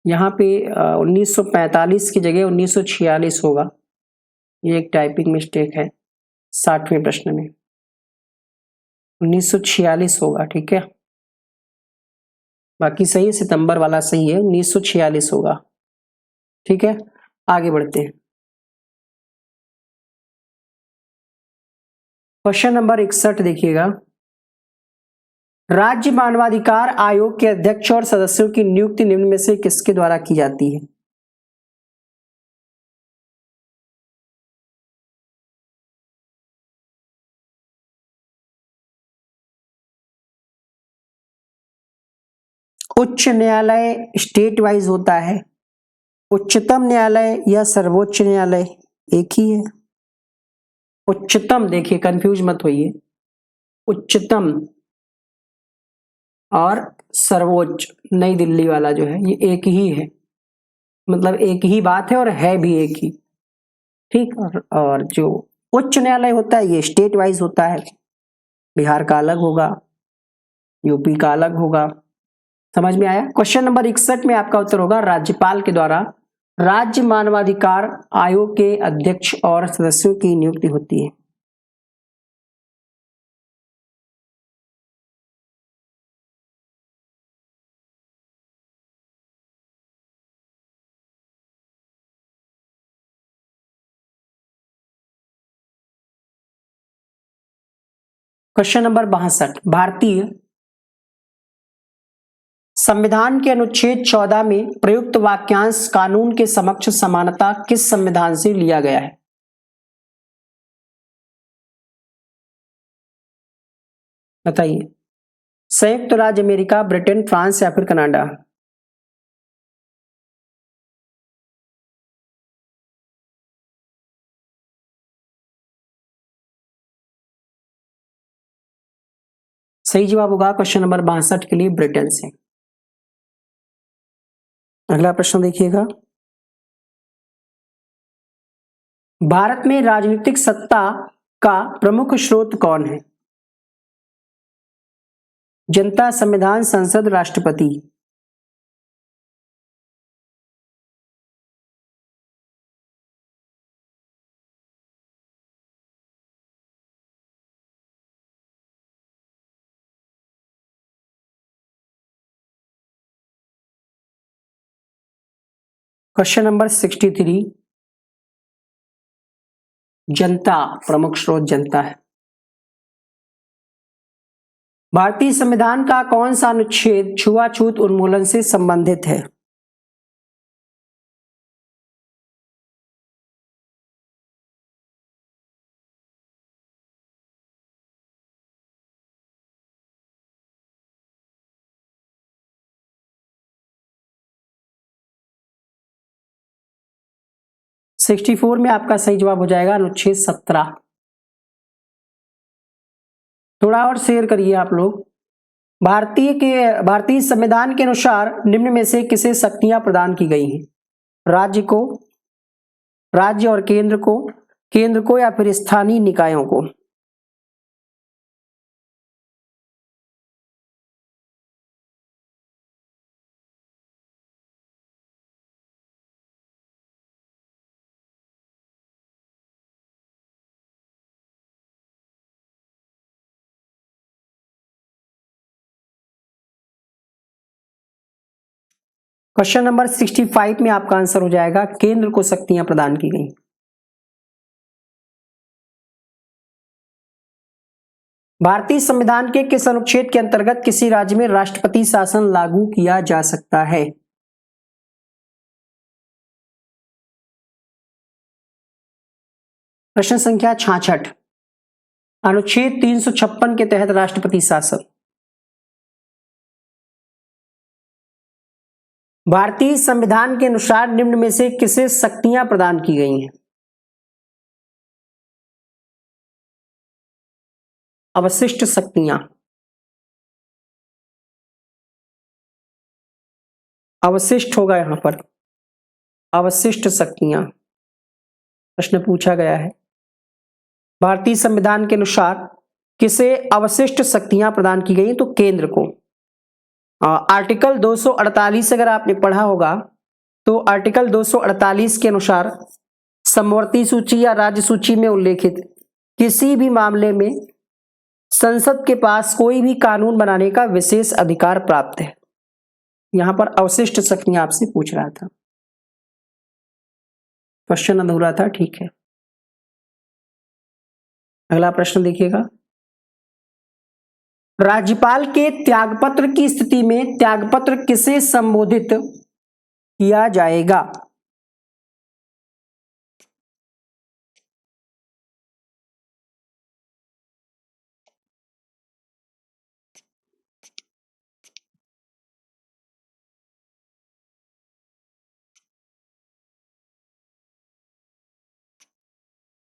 यहाँ पे 1945 की जगह 1946 होगा, ये एक टाइपिंग मिस्टेक है। 60वें प्रश्न में 1946 होगा, ठीक है, बाकी सही है, सितंबर वाला सही है, 1946 होगा, ठीक है। आगे बढ़ते हैं, क्वेश्चन नंबर 61 देखिएगा, राज्य मानवाधिकार आयोग के अध्यक्ष और सदस्यों की नियुक्ति निम्न में से किसके द्वारा की जाती है? उच्च न्यायालय स्टेट वाइज होता है, उच्चतम न्यायालय या सर्वोच्च न्यायालय एक ही है। उच्चतम, देखिए कंफ्यूज मत होइए, उच्चतम और सर्वोच्च नई दिल्ली वाला जो है ये एक ही है, मतलब एक ही बात है और है भी एक ही, ठीक। और जो उच्च न्यायालय होता है ये स्टेट वाइज होता है, बिहार का अलग होगा, यूपी का अलग होगा। समझ में आया? क्वेश्चन नंबर 61 में आपका उत्तर होगा राज्यपाल के द्वारा राज्य मानवाधिकार आयोग के अध्यक्ष और सदस्यों की नियुक्ति होती है। क्वेश्चन नंबर 62, भारतीय संविधान के अनुच्छेद 14 में प्रयुक्त वाक्यांश कानून के समक्ष समानता किस संविधान से लिया गया है? बताइए। संयुक्त राज्य अमेरिका, ब्रिटेन, फ्रांस या फिर कनाडा? सही जवाब होगा क्वेश्चन नंबर 62 के लिए ब्रिटेन से। अगला प्रश्न देखिएगा, भारत में राजनीतिक सत्ता का प्रमुख स्रोत कौन है? जनता, संविधान, संसद, राष्ट्रपति? क्वेश्चन नंबर 63, जनता, प्रमुख स्रोत जनता है। भारतीय संविधान का कौन सा अनुच्छेद छुआछूत उन्मूलन से संबंधित है? सिक्सटी फोर में आपका सही जवाब हो जाएगा अनुच्छेद 17। थोड़ा और शेयर करिए आप लोग। भारतीय संविधान के अनुसार निम्न में से किसे शक्तियां प्रदान की गई हैं? राज्य और केंद्र को या फिर स्थानीय निकायों को? क्वेश्चन नंबर 65 में आपका आंसर हो जाएगा केंद्र को शक्तियां प्रदान की गई। भारतीय संविधान के किस अनुच्छेद के अंतर्गत किसी राज्य में राष्ट्रपति शासन लागू किया जा सकता है? प्रश्न संख्या 66, अनुच्छेद 356 के तहत राष्ट्रपति शासन। भारतीय संविधान के अनुसार निम्न में से किसे शक्तियां प्रदान की गई हैं? अवशिष्ट शक्तियां, अवशिष्ट होगा यहां पर, अवशिष्ट शक्तियां प्रश्न पूछा गया है। भारतीय संविधान के अनुसार किसे अवशिष्ट शक्तियां प्रदान की गई? तो केंद्र को। आर्टिकल 248 अगर आपने पढ़ा होगा तो आर्टिकल 248 के अनुसार समवर्ती सूची या राज्य सूची में उल्लेखित किसी भी मामले में संसद के पास कोई भी कानून बनाने का विशेष अधिकार प्राप्त है। यहां पर अवशिष्ट शक्तियां आपसे पूछ रहा था, क्वेश्चन अधूरा था, ठीक है। अगला प्रश्न देखिएगा, राज्यपाल के त्यागपत्र की स्थिति में त्यागपत्र किसे संबोधित किया जाएगा?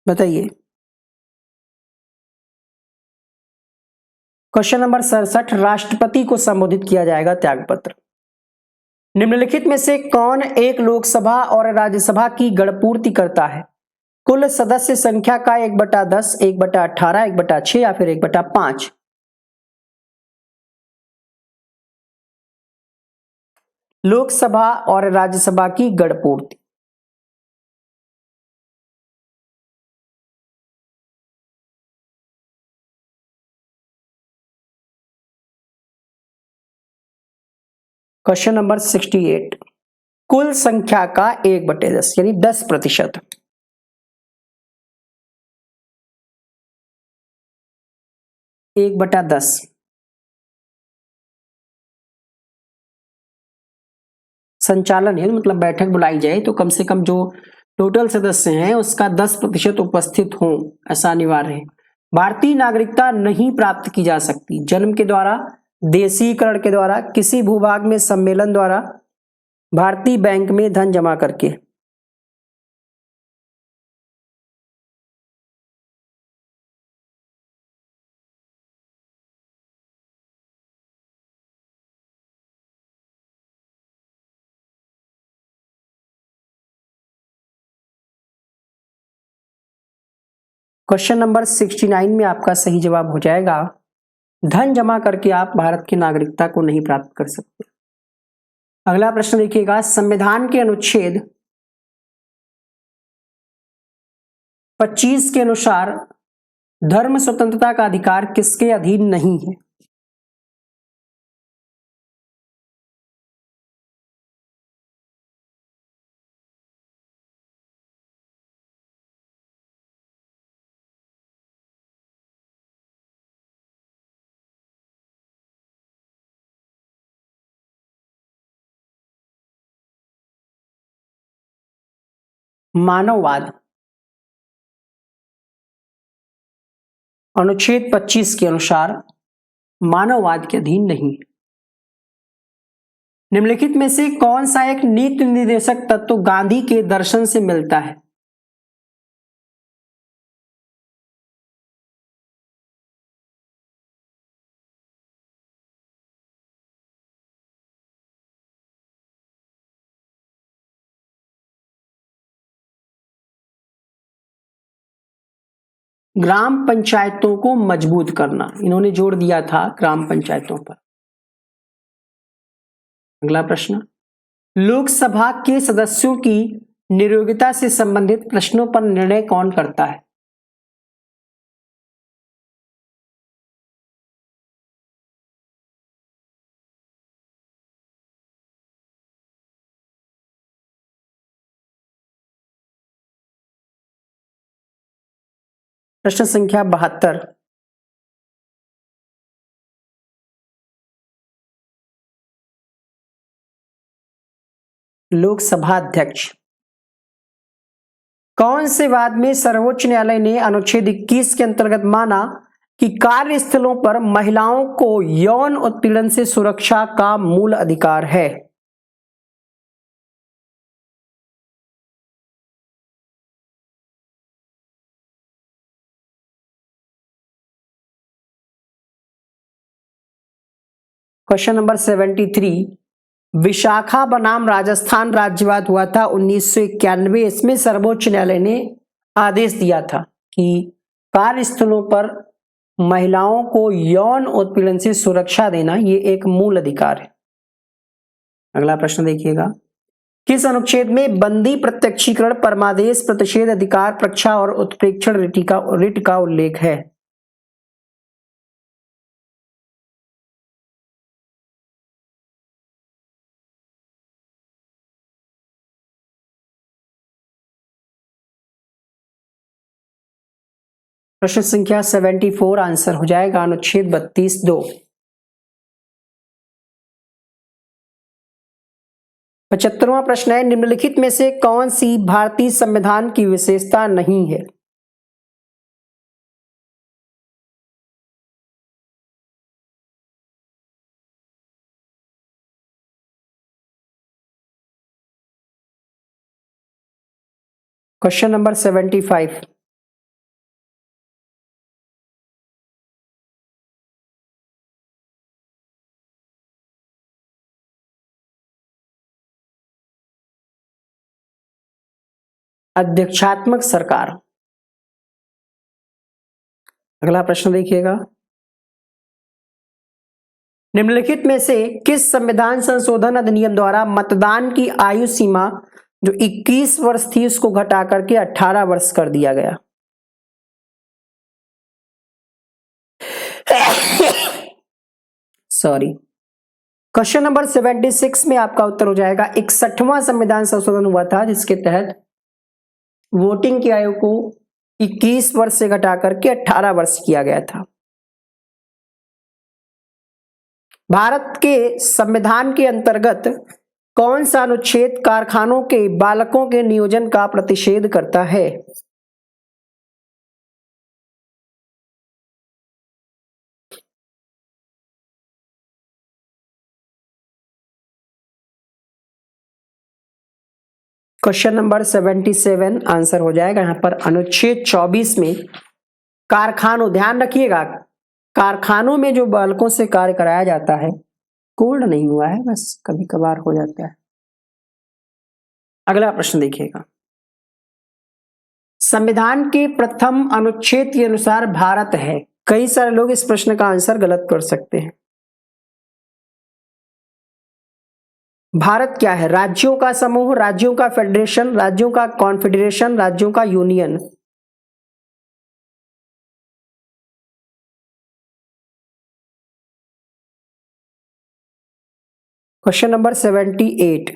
बताइए। क्वेश्चन नंबर 67, राष्ट्रपति को संबोधित किया जाएगा त्यागपत्र। निम्नलिखित में से कौन एक लोकसभा और राज्यसभा की गणपूर्ति करता है? कुल सदस्य संख्या का 1/10, 1/18, 1/6 या फिर 1/5? लोकसभा और राज्यसभा की गणपूर्ति। क्वेश्चन नंबर 68, कुल संख्या का 1/10 यानी 10%। एक बटा 10, संचालन है, मतलब बैठक बुलाई जाए तो कम से कम जो टोटल सदस्य हैं उसका 10% उपस्थित हो, ऐसा अनिवार्य है। भारतीय नागरिकता नहीं प्राप्त की जा सकती जन्म के द्वारा, देशीकरण के द्वारा, किसी भूभाग में सम्मेलन द्वारा, भारतीय बैंक में धन जमा करके। क्वेश्चन नंबर 69 में आपका सही जवाब हो जाएगा, धन जमा करके आप भारत की नागरिकता को नहीं प्राप्त कर सकते। अगला प्रश्न देखिएगा, संविधान के अनुच्छेद 25 के अनुसार धर्म स्वतंत्रता का अधिकार किसके अधीन नहीं है? मानववाद। अनुच्छेद 25 के अनुसार मानववाद के अधीन नहीं। निम्नलिखित में से कौन सा एक नीति निर्देशक तत्व गांधी के दर्शन से मिलता है? ग्राम पंचायतों को मजबूत करना, इन्होंने जोर दिया था ग्राम पंचायतों पर। अगला प्रश्न, लोकसभा के सदस्यों की नियोक्ता से संबंधित प्रश्नों पर निर्णय कौन करता है? प्रश्न संख्या 72, लोकसभा अध्यक्ष। कौन से वाद में सर्वोच्च न्यायालय ने अनुच्छेद 21 के अंतर्गत माना कि कार्यस्थलों पर महिलाओं को यौन उत्पीड़न से सुरक्षा का मूल अधिकार है? क्वेश्चन नंबर 73, विशाखा बनाम राजस्थान राज्यवाद हुआ था 1991। इसमें सर्वोच्च न्यायालय ने आदेश दिया था कि कार्यस्थलों पर महिलाओं को यौन उत्पीड़न से सुरक्षा देना ये एक मूल अधिकार है। अगला प्रश्न देखिएगा, किस अनुच्छेद में बंदी प्रत्यक्षीकरण, परमादेश, प्रतिषेध अधिकार, प्रक्षा और उत्प्रेक्षण रिट का उल्लेख है? प्रश्न संख्या 74 आंसर हो जाएगा अनुच्छेद 32(2). 75वां प्रश्न है, निम्नलिखित में से कौन सी भारतीय संविधान की विशेषता नहीं है? क्वेश्चन नंबर 75, अध्यक्षात्मक सरकार। अगला प्रश्न देखिएगा, निम्नलिखित में से किस संविधान संशोधन अधिनियम द्वारा मतदान की आयु सीमा जो 21 वर्ष थी उसको घटा करके 18 वर्ष कर दिया गया? सॉरी। क्वेश्चन नंबर 76 में आपका उत्तर हो जाएगा 61वां संविधान संशोधन हुआ था जिसके तहत वोटिंग की आयु को 21 वर्ष से घटा करके 18 वर्ष किया गया था। भारत के संविधान के अंतर्गत कौन सा अनुच्छेद कारखानों के बालकों के नियोजन का प्रतिषेध करता है? क्वेश्चन नंबर 77 आंसर हो जाएगा यहां पर अनुच्छेद 24 में कारखानों, ध्यान रखिएगा, कारखानों में जो बालकों से कार्य कराया जाता है, कोल्ड नहीं हुआ है, बस कभी कभार हो जाता है। अगला प्रश्न देखिएगा, संविधान के प्रथम अनुच्छेद के अनुसार भारत है। कई सारे लोग इस प्रश्न का आंसर गलत कर सकते हैं। भारत क्या है? राज्यों का समूह, राज्यों का फेडरेशन, राज्यों का कॉन्फेडरेशन, राज्यों का यूनियन। क्वेश्चन नंबर 78,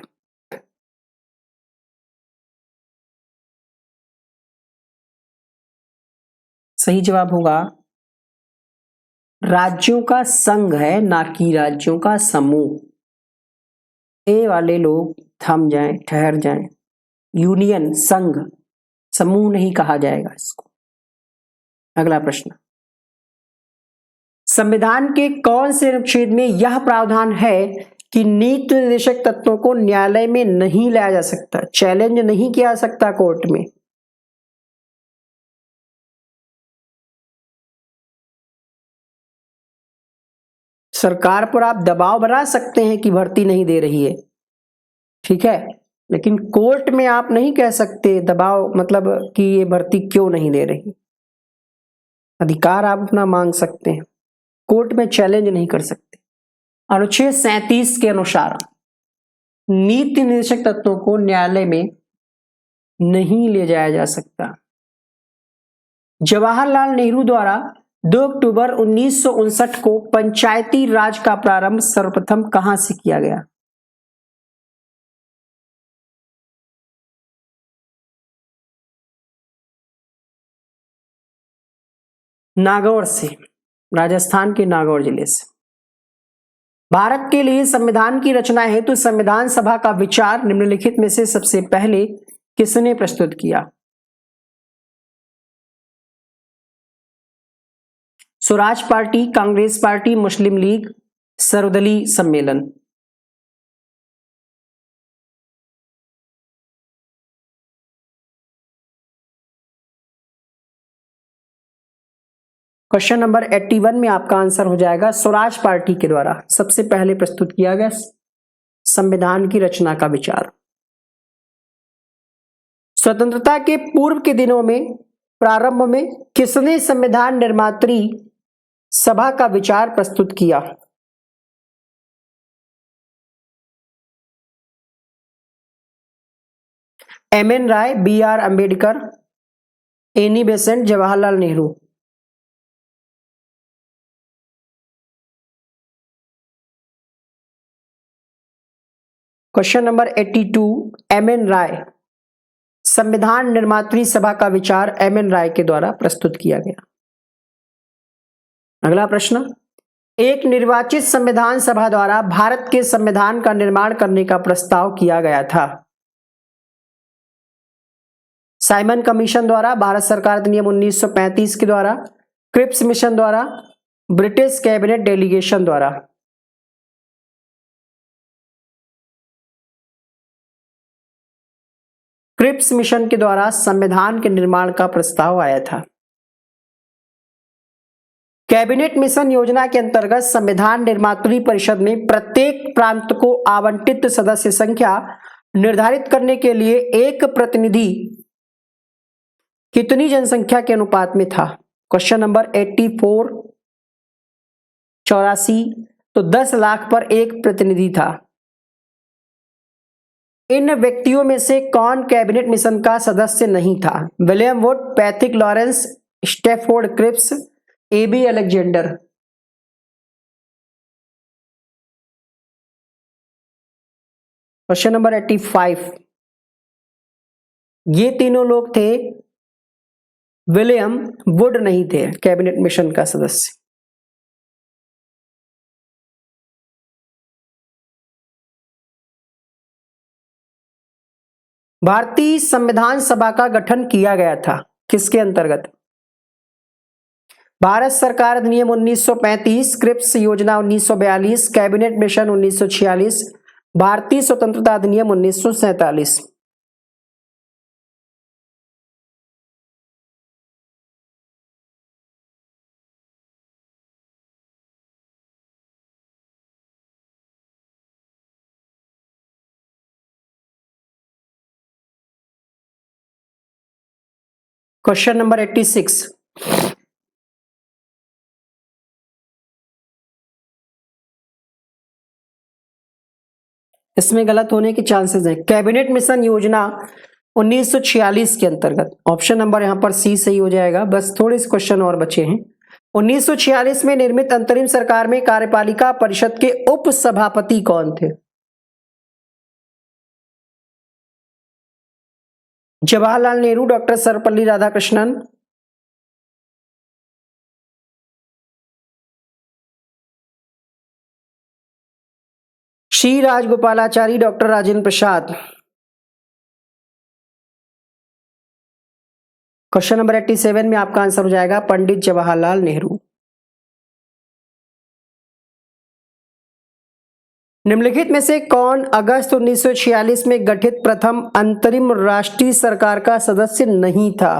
सही जवाब होगा राज्यों का संघ है, ना कि राज्यों का समूह। ए वाले लोग थम जाएं, ठहर जाएं। यूनियन, संघ, समूह नहीं कहा जाएगा इसको। अगला प्रश्न, संविधान के कौन से अनुच्छेद में यह प्रावधान है कि नीति निर्देशक तत्वों को न्यायालय में नहीं लाया जा सकता, चैलेंज नहीं किया जा सकता कोर्ट में? सरकार पर आप दबाव बना सकते हैं कि भर्ती नहीं दे रही है, ठीक है, लेकिन कोर्ट में आप नहीं कह सकते दबाव मतलब कि ये भर्ती क्यों नहीं दे रही। अधिकार आप अपना मांग सकते हैं, कोर्ट में चैलेंज नहीं कर सकते। अनुच्छेद 37 के अनुसार नीति निर्देशक तत्वों को न्यायालय में नहीं ले जाया जा सकता। जवाहरलाल नेहरू द्वारा 2 अक्टूबर 1959 को पंचायती राज का प्रारंभ सर्वप्रथम कहां से किया गया? नागौर से, राजस्थान के नागौर जिले से। भारत के लिए संविधान की रचना हेतु संविधान सभा का विचार निम्नलिखित में से सबसे पहले किसने प्रस्तुत किया? स्वराज पार्टी, कांग्रेस पार्टी, मुस्लिम लीग, सर्वदलीय सम्मेलन। क्वेश्चन नंबर 81 में आपका आंसर हो जाएगा स्वराज पार्टी के द्वारा सबसे पहले प्रस्तुत किया गया संविधान की रचना का विचार। स्वतंत्रता के पूर्व के दिनों में प्रारंभ में किसने संविधान निर्मात्री सभा का विचार प्रस्तुत किया? M N. Roy, B R. Ambedkar, Annie Besant, Jawaharlal Nehru. Question number 82, M N. Roy, संविधान निर्मात्री सभा का विचार एम.एन. राय के द्वारा प्रस्तुत किया गया। अगला प्रश्न, एक निर्वाचित संविधान सभा द्वारा भारत के संविधान का निर्माण करने का प्रस्ताव किया गया था। साइमन कमीशन द्वारा, भारत सरकार अधिनियम 1935 के द्वारा, क्रिप्स मिशन द्वारा, ब्रिटिश कैबिनेट डेलीगेशन द्वारा। क्रिप्स मिशन के द्वारा संविधान के निर्माण का प्रस्ताव आया था। कैबिनेट मिशन योजना के अंतर्गत संविधान निर्मात्री परिषद में प्रत्येक प्रांत को आवंटित सदस्य संख्या निर्धारित करने के लिए एक प्रतिनिधि कितनी जनसंख्या के अनुपात में था? क्वेश्चन नंबर 84, 84, तो 10 लाख पर एक प्रतिनिधि था। इन व्यक्तियों में से कौन कैबिनेट मिशन का सदस्य नहीं था? William Wood, Patrick Lawrence, Stafford Cripps, A B. Alexander. Question number 85, ये तीनों लोग थे, विलियम वुड नहीं थे कैबिनेट मिशन का सदस्य। भारतीय संविधान सभा का गठन किया गया था किसके अंतर्गत? भारत सरकार अधिनियम 1935, क्रिप्स योजना 1942, कैबिनेट मिशन 1946, भारतीय स्वतंत्रता अधिनियम 1947। क्वेश्चन नंबर 86, इसमें गलत होने के चांसेस हैं। कैबिनेट मिशन योजना 1946 के अंतर्गत, ऑप्शन नंबर यहां पर सी सही हो जाएगा। बस थोड़े से क्वेश्चन और बचे हैं। 1946 में निर्मित अंतरिम सरकार में कार्यपालिका परिषद के उप सभापति कौन थे? जवाहरलाल नेहरू, डॉक्टर सर्वपल्ली राधाकृष्णन, श्री राजगोपालाचारी, डॉक्टर राजेंद्र प्रसाद। क्वेश्चन नंबर 87 में आपका आंसर हो जाएगा पंडित जवाहरलाल नेहरू। निम्नलिखित में से कौन अगस्त 1946 में गठित प्रथम अंतरिम राष्ट्रीय सरकार का सदस्य नहीं था?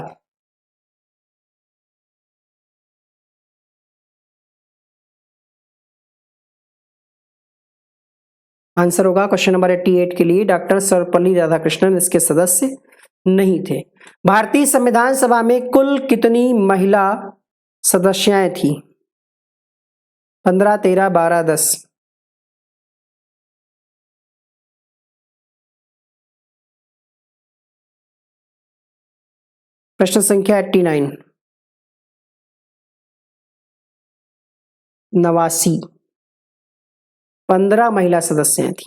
आंसर होगा क्वेश्चन नंबर 88 के लिए डॉक्टर सर्वपल्ली राधाकृष्णन इसके सदस्य नहीं थे। भारतीय संविधान सभा में कुल कितनी महिला सदस्याएं थी? 15, 13, 12, 10। प्रश्न संख्या 89, 89, 15 महिला सदस्याएं थी।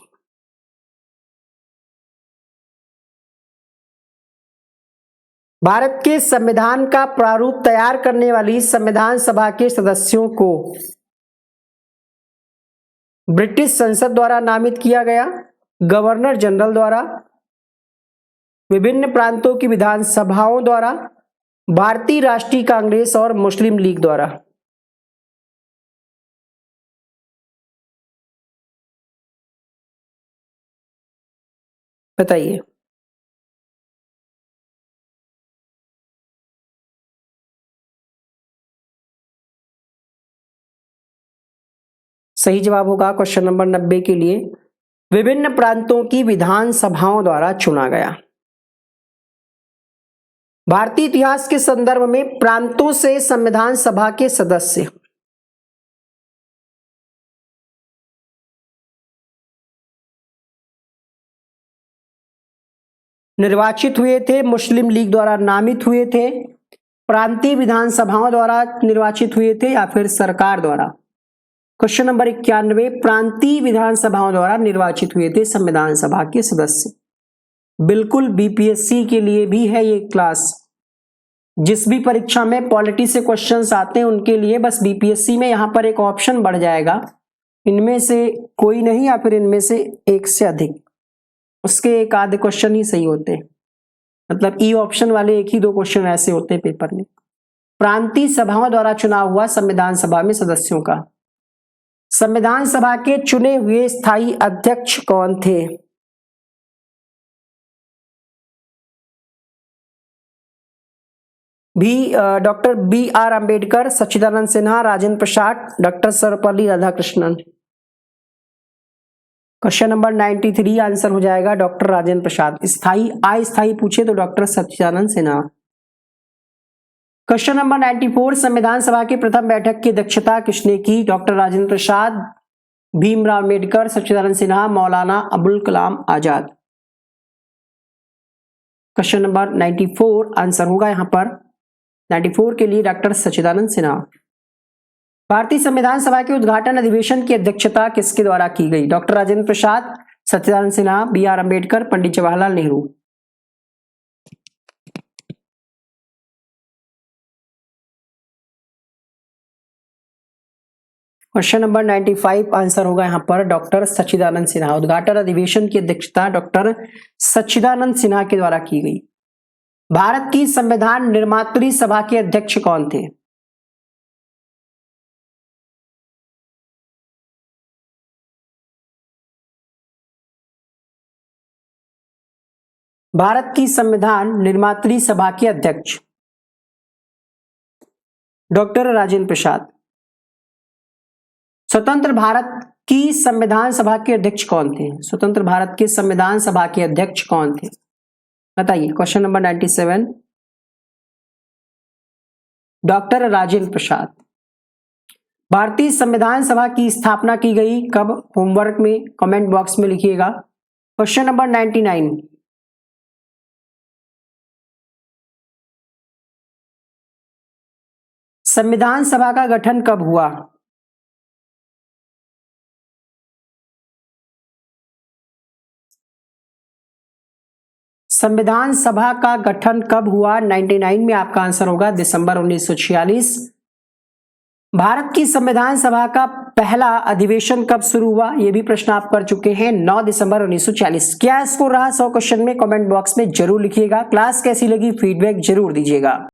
भारत के संविधान का प्रारूप तैयार करने वाली संविधान सभा के सदस्यों को ब्रिटिश संसद द्वारा नामित किया गया, गवर्नर जनरल द्वारा, विभिन्न प्रांतों की विधानसभाओं द्वारा, भारतीय राष्ट्रीय कांग्रेस और मुस्लिम लीग द्वारा। बताइए। सही जवाब होगा क्वेश्चन नंबर 90 के लिए विभिन्न प्रांतों की विधानसभाओं द्वारा चुना गया। भारतीय इतिहास के संदर्भ में प्रांतों से संविधान सभा के सदस्य निर्वाचित हुए थे, मुस्लिम लीग द्वारा नामित हुए थे, प्रांतीय विधानसभाओं द्वारा निर्वाचित हुए थे या फिर सरकार द्वारा। क्वेश्चन नंबर 91 प्रांतीय विधानसभाओं द्वारा निर्वाचित हुए थे संविधान सभा के सदस्य। बिल्कुल बीपीएससी के लिए भी है ये क्लास। जिस भी परीक्षा में पॉलिटी से क्वेश्चंस आते हैं उनके लिए बस बीपीएससी में यहां पर एक ऑप्शन बढ़ जाएगा, इनमें से कोई नहीं या फिर इनमें से एक से अधिक, उसके एक आधे क्वेश्चन ही सही होते हैं। मतलब ई ऑप्शन वाले एक ही दो क्वेश्चन ऐसे होते हैं पेपर में। प्रांतीय सभाओं द्वारा चुनाव हुआ संविधान सभा में सदस्यों का। संविधान सभा के चुने हुए स्थायी अध्यक्ष कौन थे? Doctor B R. Ambedkar, Sachchidananda Sinha, Rajendra Prasad, doctor Sarvepalli Radhakrishnan. Question number 93 answer हो जाएगा डॉक्टर राजेंद्र प्रसाद। स्थायी अस्थायी पूछे तो doctor Sachchidananda Sinha. Question number 94 संविधान सभा की प्रथम बैठक की अध्यक्षता किसने की? डॉक्टर राजेंद्र प्रसाद, Bhimrao Ambedkar, Sachchidananda Sinha, Maulana Abul Kalam Azad. Question number 94 answer होगा यहां पर 94 के लिए डॉक्टर सच्चिदानंद सिन्हा। भारतीय संविधान सभा के उद्घाटन अधिवेशन की अध्यक्षता किसके द्वारा की गई? Doctor Rajendra Prasad, Sachchidananda Sinha, B R. Ambedkar, Pandit Jawaharlal Nehru. Question number 95 answer होगा यहां पर डॉक्टर सच्चिदानंद सिन्हा। उद्घाटन अधिवेशन की अध्यक्षता डॉक्टर सच्चिदानंद सिन्हा के द्वारा की गई। भारत की संविधान निर्मात्री सभा के अध्यक्ष कौन थे? भारत की संविधान निर्मात्री सभा के अध्यक्ष डॉक्टर राजेंद्र प्रसाद। स्वतंत्र भारत की संविधान सभा के अध्यक्ष कौन थे? स्वतंत्र भारत के संविधान सभा के अध्यक्ष कौन थे? बताइए। क्वेश्चन नंबर 97 डॉक्टर राजेंद्र प्रसाद। भारतीय संविधान सभा की स्थापना की गई कब? होमवर्क में कमेंट बॉक्स में लिखिएगा। क्वेश्चन नंबर 99 संविधान सभा का गठन कब हुआ? संविधान सभा का गठन कब हुआ? 99 में आपका आंसर होगा दिसंबर 1946। भारत की संविधान सभा का पहला अधिवेशन कब शुरू हुआ? यह भी प्रश्न आप कर चुके हैं 9 दिसंबर 1940। क्या स्कोर रहा 100 क्वेश्चन में? कमेंट बॉक्स में जरूर लिखिएगा। क्लास कैसी लगी फीडबैक जरूर दीजिएगा।